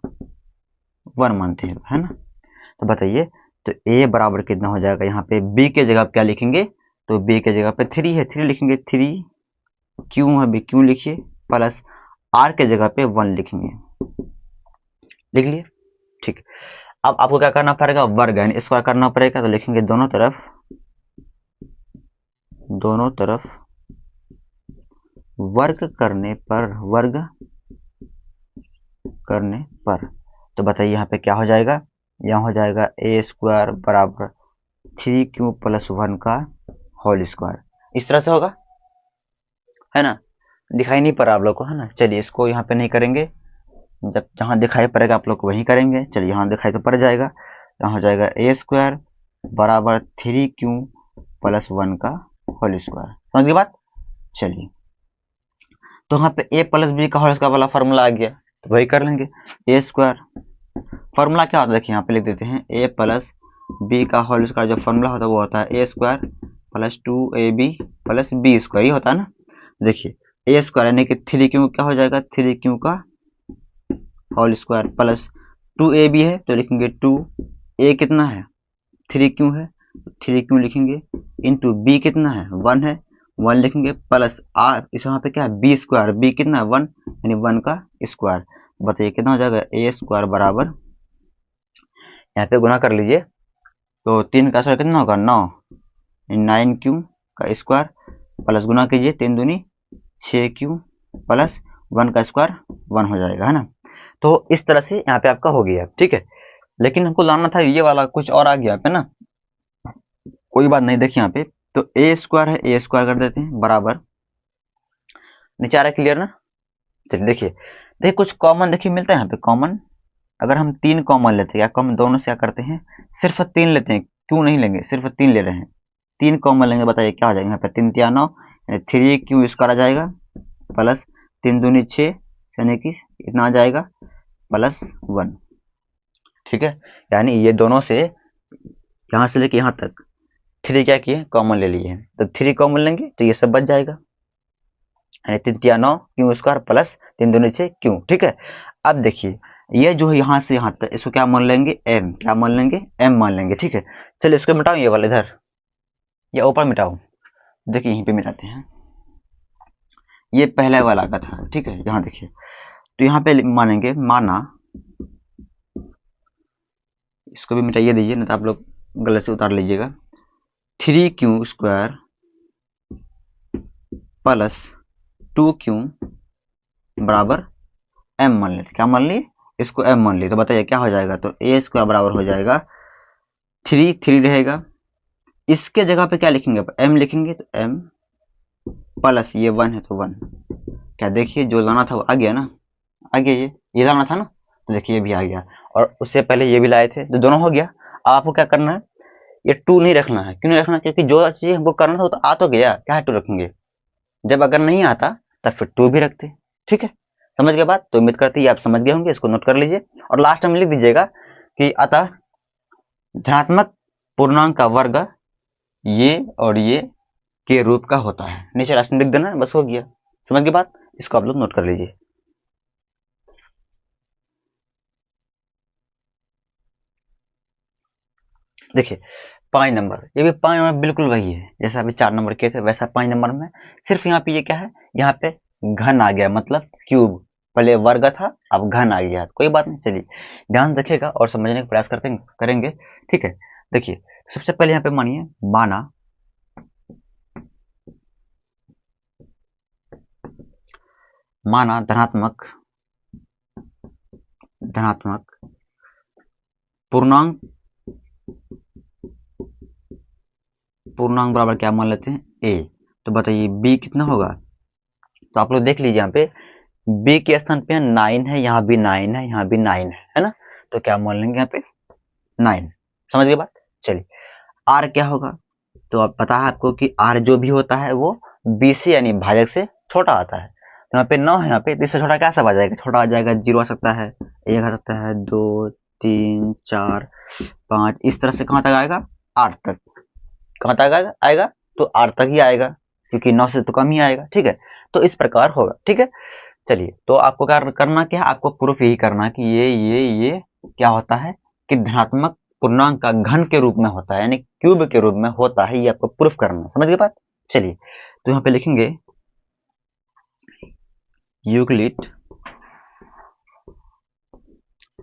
1 मानते हैं, है ना। तो बताइए, तो a बराबर कितना हो जाएगा, यहाँ पे b के जगह क्या लिखेंगे, तो b के जगह पे 3 है, 3 लिखेंगे, 3 क्यों है b क्यों लिखिए, प्लस r के जगह पे 1 लिखेंगे, लिख लिए, ठीक। अब आपको क्या करना पड़ेगा, वर्ग यानी स्क्वायर करना पड़ेगा, तो लिखेंगे दोनों तरफ वर्ग करने पर, तो बताइए यहाँ पे क्या हो जाएगा, यहाँ हो जाएगा ए स्क्वायर बराबर 3 क्यू प्लस 1 का होल स्क्वायर, इस तरह से होगा, है ना। दिखाई नहीं पड़ा आप लोग को, है ना। चलिए इसको यहाँ पे नहीं करेंगे, जब जहाँ दिखाई पड़ेगा आप लोग को वहीं करेंगे। चलिए यहाँ दिखाई तो पड़ जाएगा, यहाँ हो जाएगा ए स्क्वायर बराबर 3 क्यू प्लस 1 का होल स्क्वायर, समझ गए बात। चलिए तो यहाँ पे ए प्लस बी का होल स्क्वायर वाला फॉर्मूला आ गया, तो वही कर लेंगे। ए स्क्वायर फॉर्मूला क्या होता है, देखिए यहाँ पे लिख देते हैं, ए प्लस बी का होल स्क्वायर जो फॉर्मूला होता है वो होता है ए स्क्वायर प्लस 2ab प्लस बी स्क्वायर, ये होता है ना। देखिए ए स्क्वायर यानी कि 3 क्यू क्या हो जाएगा, 3 क्यू का होल स्क्वायर प्लस 2ab है तो लिखेंगे 2, ए कितना है 3 क्यू है, 3 क्यू लिखेंगे, इंटू बी कितना है 1 है, 1 लिखेंगे, प्लस आर इस यहाँ पे क्या है बी स्क्वायर, बी कितना है 1 यानी 1 का स्क्वायर। बताइए कितना हो जाएगा, ए स्क्वायर बराबर, यहाँ पे गुना कर लीजिए, तो 3 का स्क्वायर कितना होगा 9, 9 क्यू का स्क्वायर प्लस गुना कीजिए 3 दूनी 6 क्यू प्लस 1 का स्क्वायर 1 हो जाएगा, है ना। तो इस तरह से यहाँ पे आपका हो गया, ठीक है। लेकिन हमको लाना था ये वाला, कुछ और आ गया यहाँ पे ना, कोई बात नहीं। देखिए यहाँ पे तो ए स्क्वायर है, ए स्क्वायर कर देते हैं बराबर, नीचे आ रहा है क्लियर ना। चलिए देखिए कुछ कॉमन देखिए मिलता है यहाँ पे कॉमन, अगर हम 3 कॉमन लेते हैं या कॉमन दोनों से क्या करते हैं, सिर्फ 3 लेते हैं, क्यों नहीं लेंगे, सिर्फ 3 ले रहे हैं, 3 कॉमन लेंगे, बताइए क्या हो जाएगा, यहाँ पे 3 तिया 9 3 क्यू स्क्वायर आ जाएगा प्लस 3 दूनी 6 यानी कि इतना आ जाएगा प्लस 1, ठीक है। यानी ये दोनों से यहाँ से लेके यहाँ तक 3 क्या किए कॉमन ले लिए हैं, तो 3 कॉमन लेंगे तो ये सब बच जाएगा, यानी 3 तिया 9 क्यू स्क्वायर प्लस 3 दूनी 6 क्यू, ठीक है। अब देखिए ये जो है यहाँ से यहाँ तक, इसको क्या मान लेंगे एम, क्या मान लेंगे एम मान लेंगे, ठीक है। चलिए इसको मिटाओ, ये वाला इधर या ऊपर मिटाओ, देखिए यहीं पे मिटाते हैं, ये पहले वाला का था, ठीक है। यहाँ देखिए तो यहाँ पे मानेंगे, माना इसको भी मिटाइए दीजिए, नहीं तो आप लोग गलत से उतार लीजिएगा, 3 क्यू स्क्वायर प्लस 2 क्यू बराबर एम मान लेते, क्या मान लिए इसको एम मान लिए, तो बताइए क्या हो जाएगा, तो ए स्क्वायर बराबर हो जाएगा 3 रहेगा, इसके जगह पे क्या लिखेंगे एम लिखेंगे, तो एम प्लस ये 1 है तो 1, क्या देखिए जो लाना था वो आ गया ना, आ गया, ये लाना था ना, तो देखिए ये भी आ गया, और उससे पहले ये भी लाए थे, तो दोनों हो गया। अब आपको क्या करना है, ये 2 नहीं रखना है, क्यों नहीं रखना, क्योंकि जो चीज हमको करना था वो तो आ तो गया, क्या है 2 रखेंगे, जब अगर नहीं आता तब फिर 2 भी रखते, ठीक है। समझ गए बात, तो उम्मीद करते हैं आप समझ गए होंगे, इसको नोट कर लीजिए और लास्ट में लिख दीजिएगा कि अतः धनात्मक पूर्णांक का वर्ग ये और ये के रूप का होता है, नीचे लास्ट में लिख देना, बस हो गया, समझ गए बात, इसको आप लोग नोट कर लीजिए। देखिए 5 नंबर, ये भी 5 नंबर बिल्कुल वही है जैसा अभी 4 नंबर के थे, वैसा 5 नंबर में सिर्फ यहाँ पे ये क्या है, यहाँ पे घन आ गया, मतलब क्यूब, पहले वर्ग था अब घन आ गया, कोई बात नहीं। चलिए ध्यान रखिएगा और समझने का प्रयास करते करेंगे, ठीक है। देखिए सबसे पहले यहाँ पे मानिए, माना धनात्मक पूर्णांक बराबर क्या मान लेते हैं ए, तो बताइए बी कितना होगा, तो आप लोग देख लीजिए यहाँ पे बी के स्थान पे 9 है, यहाँ भी 9 है, यहाँ भी 9 है ना, तो क्या मान लेंगे यहाँ पे 9, समझ गए बात। चलिए आर क्या होगा, तो अब पता है आपको कि आर जो भी होता है वो बी से यानी भाजक से छोटा आता है, तो यहाँ पे 9 है, यहाँ पे इससे छोटा क्या सब आ जाएगा, छोटा आ जाएगा 0 आ सकता है, 1 आ सकता है, 2 3 4 5, इस तरह से कहाँ तक आएगा 8 तक, कहाँ तक आएगा, तो आर तक ही आएगा, क्योंकि 9 से तो कम ही आएगा। ठीक है, तो इस प्रकार होगा। ठीक है, चलिए, तो आपको करना क्या है, आपको प्रूफ यही करना है कि ये क्या होता है कि धनात्मक पूर्णांक का घन के रूप में होता है, यानी क्यूब के रूप में होता है। ये आपको प्रूफ करना है, समझ गए बात। चलिए, तो यहाँ पे लिखेंगे यूक्लिड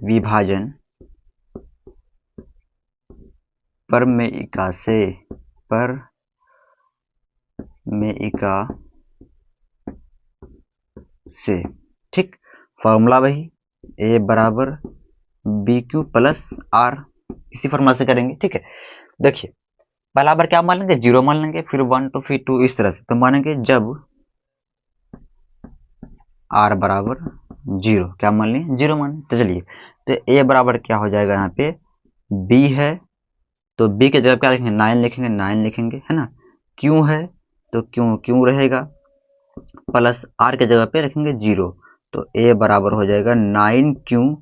विभाजन परमेयिका से, ठीक, फॉर्मूला वही ए बराबर बी क्यू प्लस आर, इसी फॉर्मूला से करेंगे। ठीक है, देखिए पहला बार क्या मान लेंगे, 0 मान लेंगे, फिर 1 2 फिर 2, इस तरह से। तो मानेंगे जब आर बराबर 0, क्या मान लिए, 0 मान। तो चलिए, तो ए बराबर क्या हो जाएगा, यहाँ पे बी है तो बी के जगह क्या लिखेंगे, 9 लिखेंगे, 9 लिखेंगे, है ना। क्यू है तो क्यू क्यू रहेगा, प्लस आर के जगह पे रखेंगे 0, तो ए बराबर हो जाएगा 9 क्यू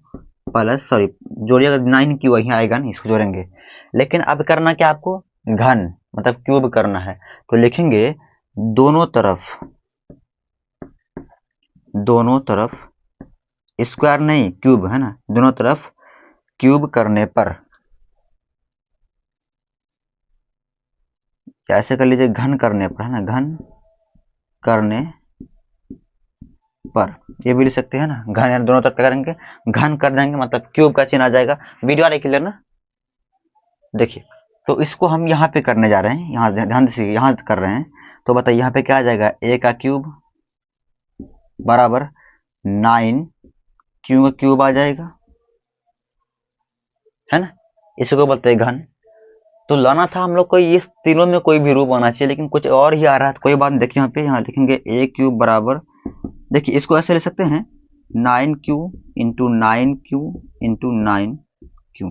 प्लस, सॉरी जोड़िएगा 9 क्यू, वहीं आएगा नहीं, इसको जोड़ेंगे। लेकिन अब करना क्या आपको, घन मतलब क्यूब करना है, तो लिखेंगे दोनों तरफ स्क्वायर नहीं क्यूब, है ना, दोनों तरफ क्यूब करने पर, ऐसे कर लीजिए, घन करने पर, है ना, घन करने पर, ये भी लिख सकते हैं ना, घन यानी दोनों तरफ करेंगे, घन कर देंगे मतलब क्यूब का चिन्ह आ जाएगा। वीडियो आ रही क्लियर ना। देखिए, तो इसको हम यहाँ पे करने जा रहे हैं, यहाँ ध्यान से यहाँ कर रहे हैं, तो बताइए यहाँ पे क्या आ जाएगा, ए का क्यूब बराबर 9 क्यू का क्यूब आ जाएगा, है ना, इसको बोलते हैं घन। तो लाना था हम लोग को इस तीनों में कोई भी रूप आना चाहिए, लेकिन कुछ और ही आ रहा है, तो कोई बात नहीं। देखिए यहाँ पे, यहाँ लिखेंगे ए क्यूब बराबर, देखिए इसको ऐसे ले सकते हैं, 9 Q into 9 Q into 9 Q.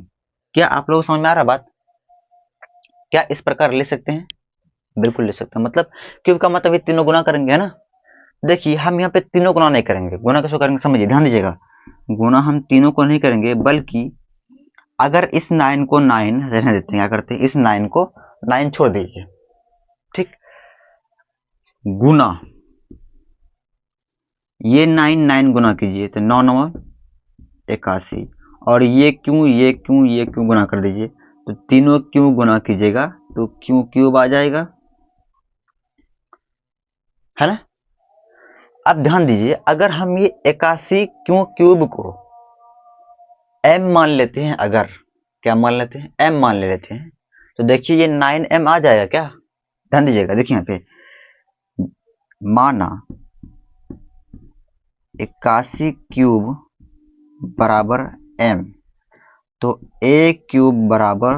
क्या आप लोग को समझ में आ रहा बात, क्या इस प्रकार ले सकते हैं, बिल्कुल ले सकते हैं। मतलब क्यूब का मतलब ये तीनों गुना करेंगे, है ना। देखिए हम यहाँ पे तीनों गुना नहीं करेंगे, गुना कैसे करेंगे समझिए, ध्यान दीजिएगा। गुना हम तीनों को नहीं करेंगे, बल्कि अगर इस 9 को 9 रहने देते हैं, क्या करते हैं, इस 9 को 9 छोड़ दीजिए, ठीक, गुना ये 9 गुना कीजिए, तो 9 9 81, और ये क्यों गुना कर दीजिए, तो तीनों क्यों गुना कीजिएगा तो क्यों क्यूब आ जाएगा, है ना। अब ध्यान दीजिए, अगर हम ये 81 क्यों क्यूब को m मान लेते हैं, अगर क्या मान लेते हैं, m मान लेते हैं, तो देखिए ये 9m आ जाएगा क्या। ध्यान दीजिएगा, देखिए यहाँ पे माना 81 क्यूब बराबर m, तो a क्यूब बराबर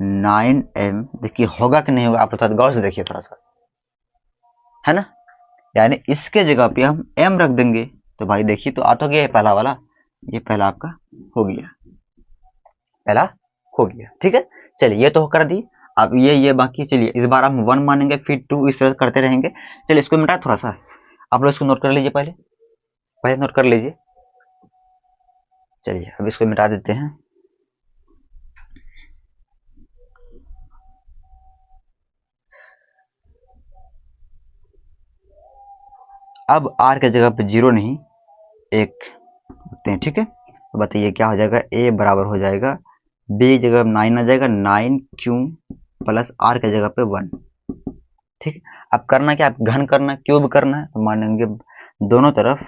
9m। देखिए होगा कि नहीं होगा, आप लोग गौर से देखिए थोड़ा सा, है ना। यानी इसके जगह पे हम m रख देंगे, तो भाई देखिए, तो आ तो गया है पहला वाला, ये पहला आपका हो गया, पहला हो गया। ठीक है, चलिए ये तो कर दी। अब ये बाकी, चलिए इस बार हम 1 मानेंगे, फिर 2, इस तरह करते रहेंगे। चलिए इसको मिटा थोड़ा सा, आप लोग इसको नोट कर लीजिए, पहले नोट कर लीजिए। चलिए अब इसको मिटा देते हैं। अब r के जगह पे 0 नहीं 1 रखते हैं, ठीक है। तो बताइए क्या हो जाएगा, a बराबर हो जाएगा b की जगह 9 आ जाएगा, 9 क्यू प्लस r के जगह पे 1, ठीक। अब करना क्या, घन करना, क्यूब करना है, तो मानेंगे दोनों तरफ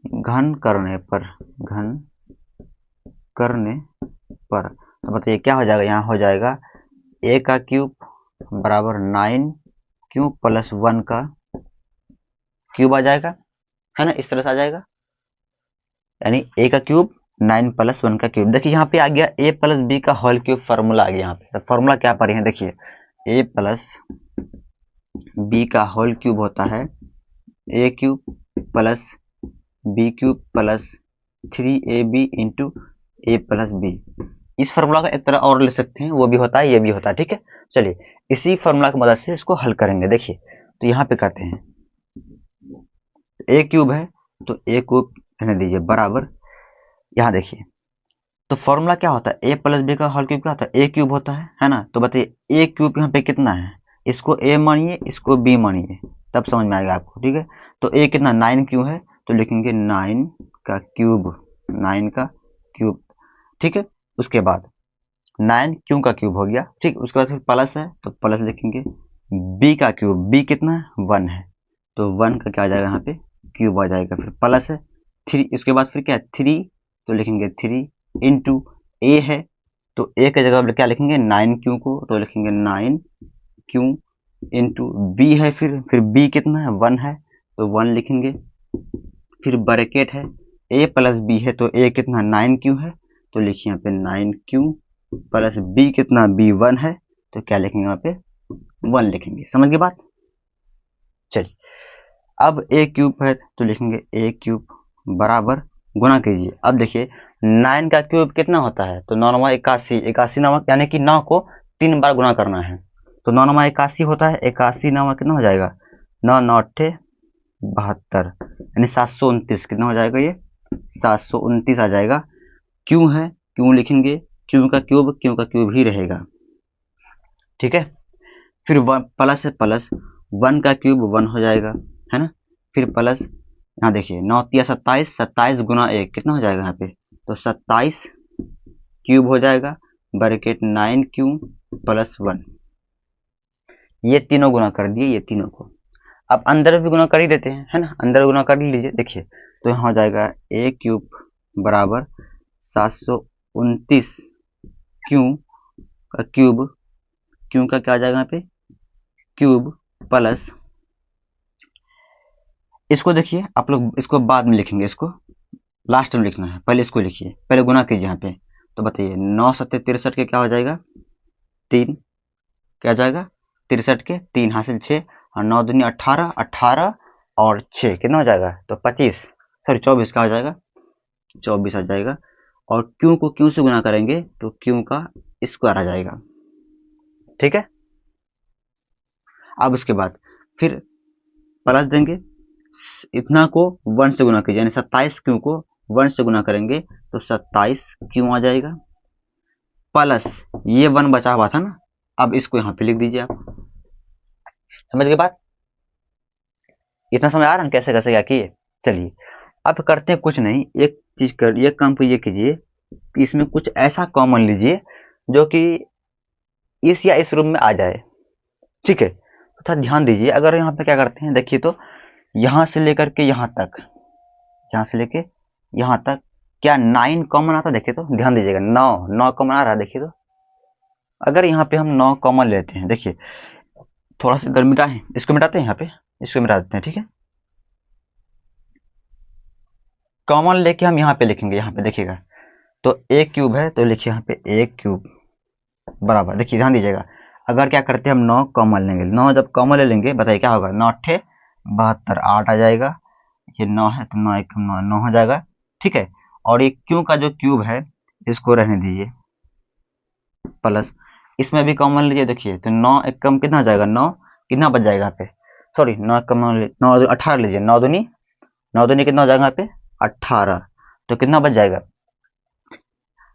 घन करने पर, तो बताइए क्या हो जाएगा, यहाँ हो जाएगा a का क्यूब बराबर 9 क्यू प्लस 1 का क्यूब आ जाएगा, है ना, इस तरह से आ जाएगा, यानी a का क्यूब 9 प्लस 1 का क्यूब। देखिए यहाँ पे आ गया a प्लस बी का होल क्यूब, फार्मूला आ गया यहाँ पे। तो फार्मूला क्या पढ़े हैं, देखिए a प्लस बी का होल क्यूब होता है a cube plus B cube plus 3ab into a plus B. इस फार्मूला का एक तरह और ले सकते हैं, वो भी होता है, ये भी होता है, ठीक है। चलिए इसी फार्मूला की मदद से इसको हल करेंगे। देखिए तो यहाँ पे करते हैं, a क्यूब है तो a क्यूब रहने दीजिए बराबर, यहाँ देखिए तो फॉर्मूला क्या होता है, ए प्लस बी का होल क्यूब क्या होता है, ए क्यूब होता है ना। तो बताइए ए क्यूब यहाँ पे कितना है, इसको ए मानिए इसको बी मानिए, तब समझ में आएगा आपको, ठीक है। तो ए कितना 9 क्यों है, तो लिखेंगे 9 का क्यूब, 9 का क्यूब, ठीक है। उसके बाद 9 क्यों का क्यूब हो गया, ठीक। उसके बाद फिर प्लस है तो प्लस लिखेंगे, बी का क्यूब, बी कितना है 1 है, तो 1 का क्या आ जाएगा यहाँ पे क्यूब आ जाएगा, फिर प्लस है 3, उसके बाद फिर क्या है 3, तो लिखेंगे 3 इंटू ए है, तो ए की जगह क्या लिखेंगे 9 क्यू को, तो लिखेंगे 9 क्यू इंटू बी है, फिर बी कितना है 1 है, तो 1 लिखेंगे, फिर ब्रैकेट है ए प्लस बी है, तो ए कितना 9 क्यू है, तो लिखिए यहाँ पे 9 क्यू प्लस बी कितना बी 1 है, तो क्या लिखेंगे यहाँ पे 1 लिखेंगे। समझ गए बात। चलिए अब ए क्यूब है तो लिखेंगे ए क्यूब बराबर, गुना कीजिए। अब देखिए 9 का क्यूब कितना होता है, तो 9 9 81, 81 नामक यानी कि 9 को 3 बार गुना करना है, तो 9 9 81 होता है, 81 नामक कितना हो जाएगा 9 9 8 72, यानी 729 कितना हो जाएगा, ये 729 आ जाएगा। क्यों है, क्यों लिखेंगे, क्यों का क्यूब ही रहेगा, ठीक है। फिर प्लस है, प्लस 1 का क्यूब 1 हो जाएगा, है ना। फिर प्लस यहाँ देखिए 9 तिया 27, 27 गुना 1 कितना हो जाएगा यहाँ पे, तो 27 क्यूब हो जाएगा, ब्रैकेट 9 क्यूब प्लस 1, ये तीनों गुना कर दिए ये तीनों को। अब अंदर भी गुना कर ही देते हैं, है ना, अंदर गुना कर लीजिए। देखिए तो यहाँ हो जाएगा ए क्यूब बराबर 729 क्यू का क्यूब, क्यू का क्या आ जाएगा यहाँ पे क्यूब प्लस, इसको देखिए आप लोग इसको बाद में लिखेंगे, इसको लास्ट में लिखना है, पहले इसको लिखिए, पहले गुना कीजिए यहाँ पे। तो बताइए 9 7 63 के क्या हो जाएगा 3, क्या हो जाएगा 63 के 3 हासिल 6, और 9 दूनी 18, 18 और 6 कितना हो जाएगा, तो 25, सॉरी 24 का हो जाएगा 24 आ जाएगा। और क्यों को क्यों से गुना करेंगे तो क्यों का स्क्वायर आ जाएगा, ठीक है। अब उसके बाद फिर प्लस देंगे, इतना को 1 से गुना कीजिए, यानी 27 क्यों को 1 से गुना करेंगे तो 27 क्यों आ जाएगा, प्लस ये 1 बचा हुआ था ना, अब इसको यहाँ पे लिख दीजिए आप। समझ गए बात, इतना समझ आ रहा है कैसे कैसे क्या किए। चलिए अब करते हैं कुछ नहीं, एक चीज कर, एक काम को ये कीजिए कि इसमें कुछ ऐसा कॉमन लीजिए जो कि इस या इस रूम में आ जाए, ठीक है। तो थोड़ा ध्यान दीजिए, अगर यहाँ पे क्या करते हैं देखिए, तो यहाँ से लेकर के यहाँ तक, यहाँ से लेके यहाँ तक क्या 9 कॉमन आता है, देखिए तो ध्यान दीजिएगा 9 कॉमन आ रहा है, देखिए तो अगर यहाँ पे हम 9 कॉमन लेते हैं, देखिए थोड़ा सा इधर मिटाएं, इसको मिटाते हैं, यहाँ पे इसको मिटा देते हैं, ठीक है। कॉमन लेके हम यहाँ पे लिखेंगे, यहाँ पे देखिएगा तो ए क्यूब है, तो लिखिए यहाँ पे ए क्यूब बराबर, देखिए ध्यान दीजिएगा, अगर क्या करते हैं हम 9 कॉमन लेंगे, 9 जब कॉमन ले लेंगे बताइए क्या होगा, 9 8 72 8 आ जाएगा, ये 9 है तो 9 1 9 9 हो जाएगा, ठीक है। और ये क्यू का जो क्यूब है इसको रहने दीजिए, प्लस इसमें भी कॉमन लीजिए, देखिए तो 9 एक कम कितना हो जाएगा, 9 कितना बच जाएगा यहाँ पे, सॉरी 9 कम 9 18 लीजिए, 9 दूनी कितना हो जाएगा यहाँ पे 18, तो कितना बच जाएगा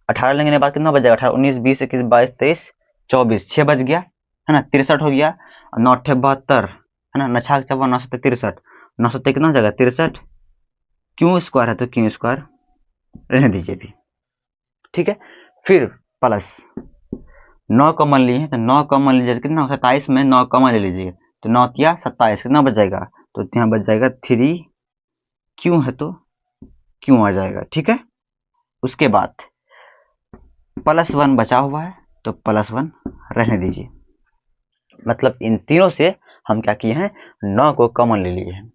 18 लेंगे के बाद कितना बच जाएगा 18 19 20 21 22 23 24, 6 बच गया, है ना, 63 हो गया, 9 8 72, है ना, 9 6 54 9 7 63, 9 7 कितना हो जाएगा 63, क्यों स्क्वायर है तो क्यों स्क्वायर रहने दीजिए भी, ठीक है। फिर प्लस 9 कॉमन लिए हैं तो 9 कॉमन लीजिए, कितना 27 में 9 कॉमन ले लीजिए, तो 9 या 27 कितना बच जाएगा, तो यहाँ बच जाएगा 3, क्यों है तो क्यों आ जाएगा, ठीक है। उसके बाद प्लस 1 बचा हुआ है तो प्लस 1 रहने दीजिए, मतलब इन तीनों से हम क्या किए हैं 9 को कॉमन ले लिए हैं।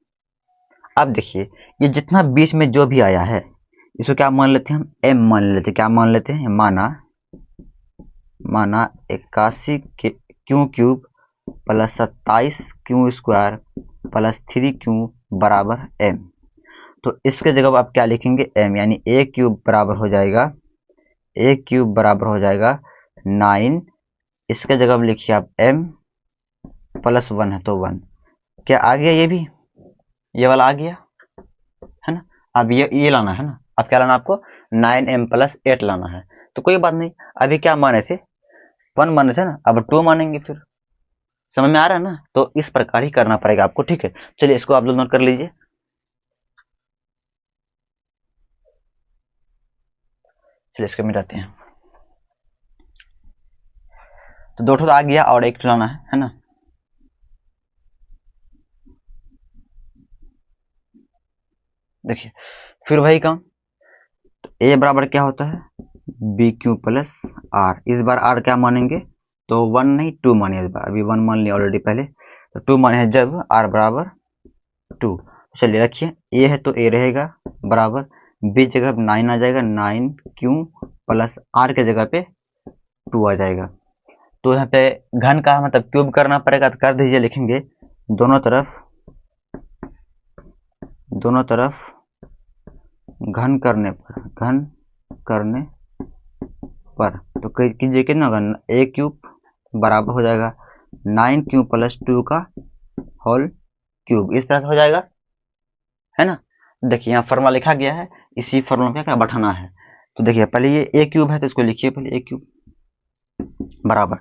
अब देखिए ये जितना बीच में जो भी आया है इसको क्या मान लेते हैं हम, m मान लेते हैं, क्या मान लेते हैं, माना 81 Q cube plus 27 Q square plus 3 Q बराबर m। तो इसके जगह आप क्या लिखेंगे m, यानी a क्यूब बराबर हो जाएगा, a क्यूब बराबर हो जाएगा 9, इसके जगह लिखिए आप m प्लस 1 है तो 1, क्या आ गया, ये भी ये वाला आ गया, है ना। अब ये लाना है ना, अब क्या लाना आपको 9m प्लस 8 लाना है। तो कोई बात नहीं, अभी क्या माने थे, 1 माने थे ना, अब 2 मानेंगे, फिर समझ में आ रहा है ना। तो इस प्रकार ही करना पड़ेगा आपको, ठीक है। चलिए इसको आप लोग नोट कर लीजिए। चलिए इसको मिटाते हैं। तो 2 ठो आ गया और 1 ठो लाना है ना। देखिए फिर वही काम, ए बराबर क्या होता है, बी क्यू प्लस आर। इस बार आर क्या मानेंगे, तो 1 नहीं 2 माने इस बार, अभी 1 मान लिया ऑलरेडी पहले, तो 2 माने हैं जब आर बराबर 2। चलिए रखिए, ए है तो ए रहेगा बराबर, बी जगह 9 आ जाएगा, 9 क्यू प्लस आर के जगह पे 2 आ जाएगा। तो यहाँ पे घन का मतलब क्यूब करना पड़ेगा, तो कर दीजिए, लिखेंगे दोनों तरफ घन करने पर तो कीजिए कितना होगा, ए क्यूब बराबर हो जाएगा 9 क्यूब प्लस 2 का होल क्यूब। इस तरह से हो जाएगा, है ना। देखिए यहाँ फॉर्मूला लिखा गया है, इसी फॉर्मूला पे क्या बैठाना है। तो देखिए पहले ये ए क्यूब है, तो इसको लिखिए पहले ए क्यूब बराबर।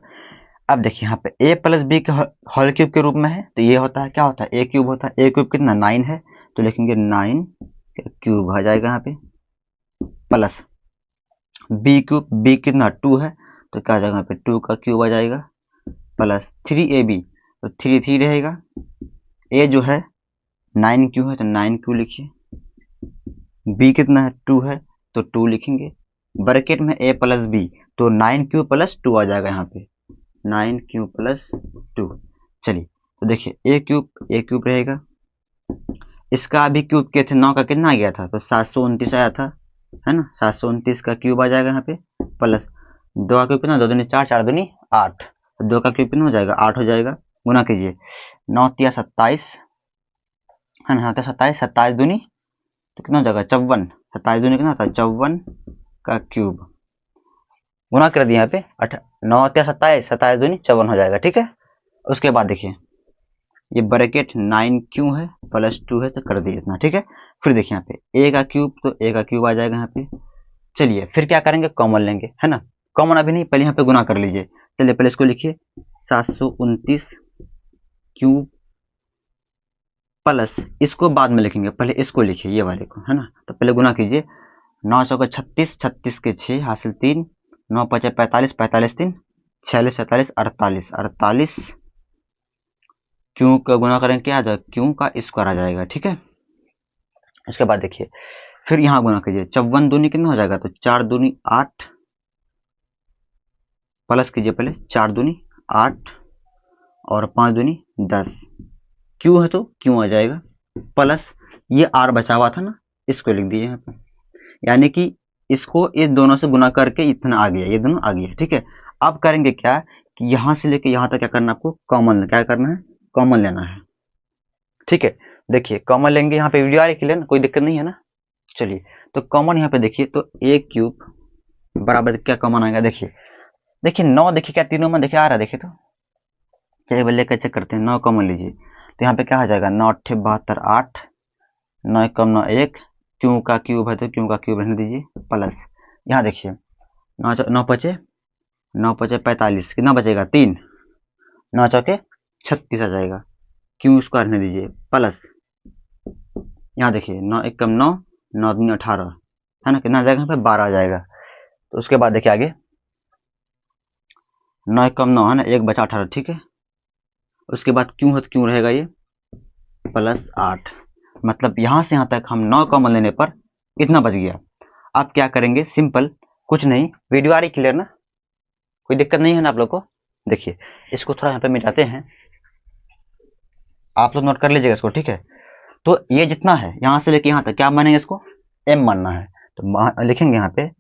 अब देखिए यहाँ पे ए प्लस बी के होल क्यूब के रूप में है, तो ये होता है क्या होता है, ए क्यूब होता है। ए क्यूब कितना 9 है, तो लिखेंगे 9 क्यूब आ जाएगा यहाँ पे, प्लस बी क्यूब, बी कितना 2 है, तो क्या आ जाएगा यहाँ पे 2 का क्यूब आ जाएगा, प्लस 3ab, तो 3 रहेगा। ए जो है 9 क्यू है, तो 9 क्यू लिखिए। बी कितना है 2 है, तो 2 लिखेंगे, ब्रैकेट में ए प्लस बी, तो 9 क्यू प्लस 2 आ जाएगा यहाँ पे, 9 क्यू प्लस 2। चलिए तो देखिए ए क्यूब रहेगा, इसका अभी क्यूब के थे 9 का कितना आ गया था, तो 729 आया था, है ना। 729 का क्यूब आ जाएगा यहाँ पे, प्लस 2 का क्यूब कितना, 2 दूनी 4, 4 दूनी 8, तो 2 का क्यूब कितना हो जाएगा, 8 हो जाएगा। गुना कीजिए, 9 तिया 27, है ना, 27, 27 दूनी तो कितना हो जाएगा 54, 27 दूनी कितना होता है 54 का क्यूब, गुना कर दिया यहाँ पे 9 तिया 27, 27 दूनी 54 हो जाएगा, ठीक है। उसके बाद देखिए ये ब्रैकेट 9 क्यों है प्लस 2 है, तो कर दिए इतना, ठीक है। फिर देखिए यहाँ पे ए का क्यूब, तो ए का क्यूब आ जाएगा यहाँ पे। चलिए फिर क्या करेंगे, कॉमन लेंगे, है ना। कॉमन अभी नहीं, पहले यहाँ पे गुना कर लीजिए। चलिए पहले इसको लिखिए 729 क्यूब प्लस, इसको बाद में लिखेंगे, पहले इसको लिखिए ये वाले को, है ना। तो पहले गुना कीजिए, 9 चौका 36, 36 के 6 हासिल 3, 9 पचे 45, 45 3 46, 47 48, 48 क्यों का गुना करेंगे क्या आ जाएगा, क्यों का स्क्वायर आ जाएगा, ठीक है। उसके बाद देखिए फिर यहाँ गुना कीजिए, 54 दूनी कितना हो जाएगा, तो 4 दूनी 8, प्लस कीजिए पहले 4 दूनी 8 और 5 दूनी 10, क्यों है तो क्यों आ जाएगा, प्लस ये आर बचा हुआ था ना, इसको लिख दीजिए यहाँ पे, यानी कि इसको इस दोनों से गुना करके इतना आ गया, ये दोनों आ गया, ठीक है। अब करेंगे क्या कि यहाँ से लेके यहाँ तक क्या करना है आपको, कॉमन क्या करना है, कॉमन लेना है, ठीक है। देखिए कॉमन लेंगे, यहाँ पे वीडियो आ रही है ना, कोई दिक्कत नहीं है ना। चलिए तो कॉमन यहाँ पे देखिए, तो ए क्यूब बराबर क्या कॉमन आएगा, देखिए देखिए 9, देखिए क्या तीनों में देखिए आ रहा है, देखिए तो चलिए लेकर चेक करते हैं, 9 कॉमन लीजिए, तो यहाँ पे क्या आ जाएगा, 9 अट्ठे 72 8, 9 कम 9 1, क्यों का क्यूब है तो क्यों का क्यूब रहने दीजिए, प्लस यहाँ देखिए 9 पचे 45, कितना बचेगा 3, 9 चौके 36 आ जाएगा, क्यों उसको रहने दीजिए, प्लस यहाँ देखिए 9 1 कम 9, 9 दूनी 18, है ना, कितना आ जाएगा यहाँ पे 12 आ जाएगा। तो उसके बाद देखिए आगे 9 1 कम 9, है ना, 1 बचा 18, ठीक है। उसके बाद क्यों है तो क्यों रहेगा ये प्लस 8, मतलब यहाँ से यहाँ तक हम 9 कॉमन लेने पर इतना बच गया। अब क्या करेंगे, सिंपल कुछ नहीं, वीडियो आ रही क्लियर ना, कोई दिक्कत नहीं है ना आप लोग को। देखिए इसको थोड़ा यहाँ पे मिटाते हैं, आप लोग नोट कर लीजिएगा इसको, ठीक है। तो ये जितना है यहाँ से लेके यहाँ तक क्या मानेंगे, इसको m मानना है, तो लिखेंगे यहाँ पे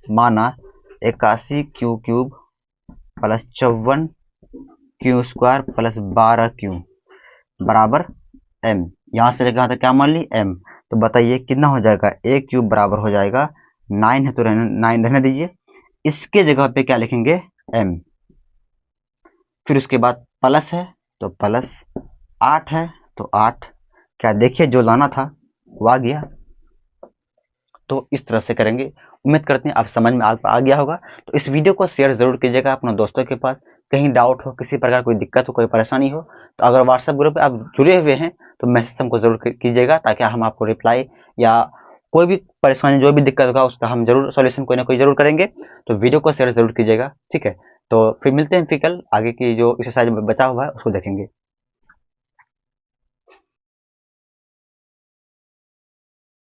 माना 81 Q cube plus 54 Q square plus 12 Q बराबर m, यहाँ से लेकर यहाँ तक क्या मान ली m। तो बताइए कितना हो जाएगा, a क्यूब बराबर हो जाएगा 9 है तो 9 रहने दीजिए, इसके जगह पे क्या लिखेंगे m, फिर उसके बाद प्लस है तो प्लस 8 है तो 8, क्या देखिए जो लाना था वो आ गया, तो इस तरह से करेंगे। उम्मीद करते हैं आप समझ में आ गया होगा। तो इस वीडियो को शेयर जरूर कीजिएगा अपने दोस्तों के पास। कहीं डाउट हो, किसी प्रकार कोई दिक्कत हो, कोई परेशानी हो, तो अगर व्हाट्सएप ग्रुप पे आप जुड़े हुए हैं तो मैसेज हमको जरूर कीजिएगा, ताकि हम आपको रिप्लाई या कोई भी परेशानी, जो भी दिक्कत होगा उसका हम जरूर सॉल्यूशन कोई ना कोई जरूर करेंगे। तो वीडियो को शेयर जरूर कीजिएगा, ठीक है। तो फिर मिलते हैं, फिर कल आगे की जो एक्सरसाइज बचा हुआ है उसको देखेंगे।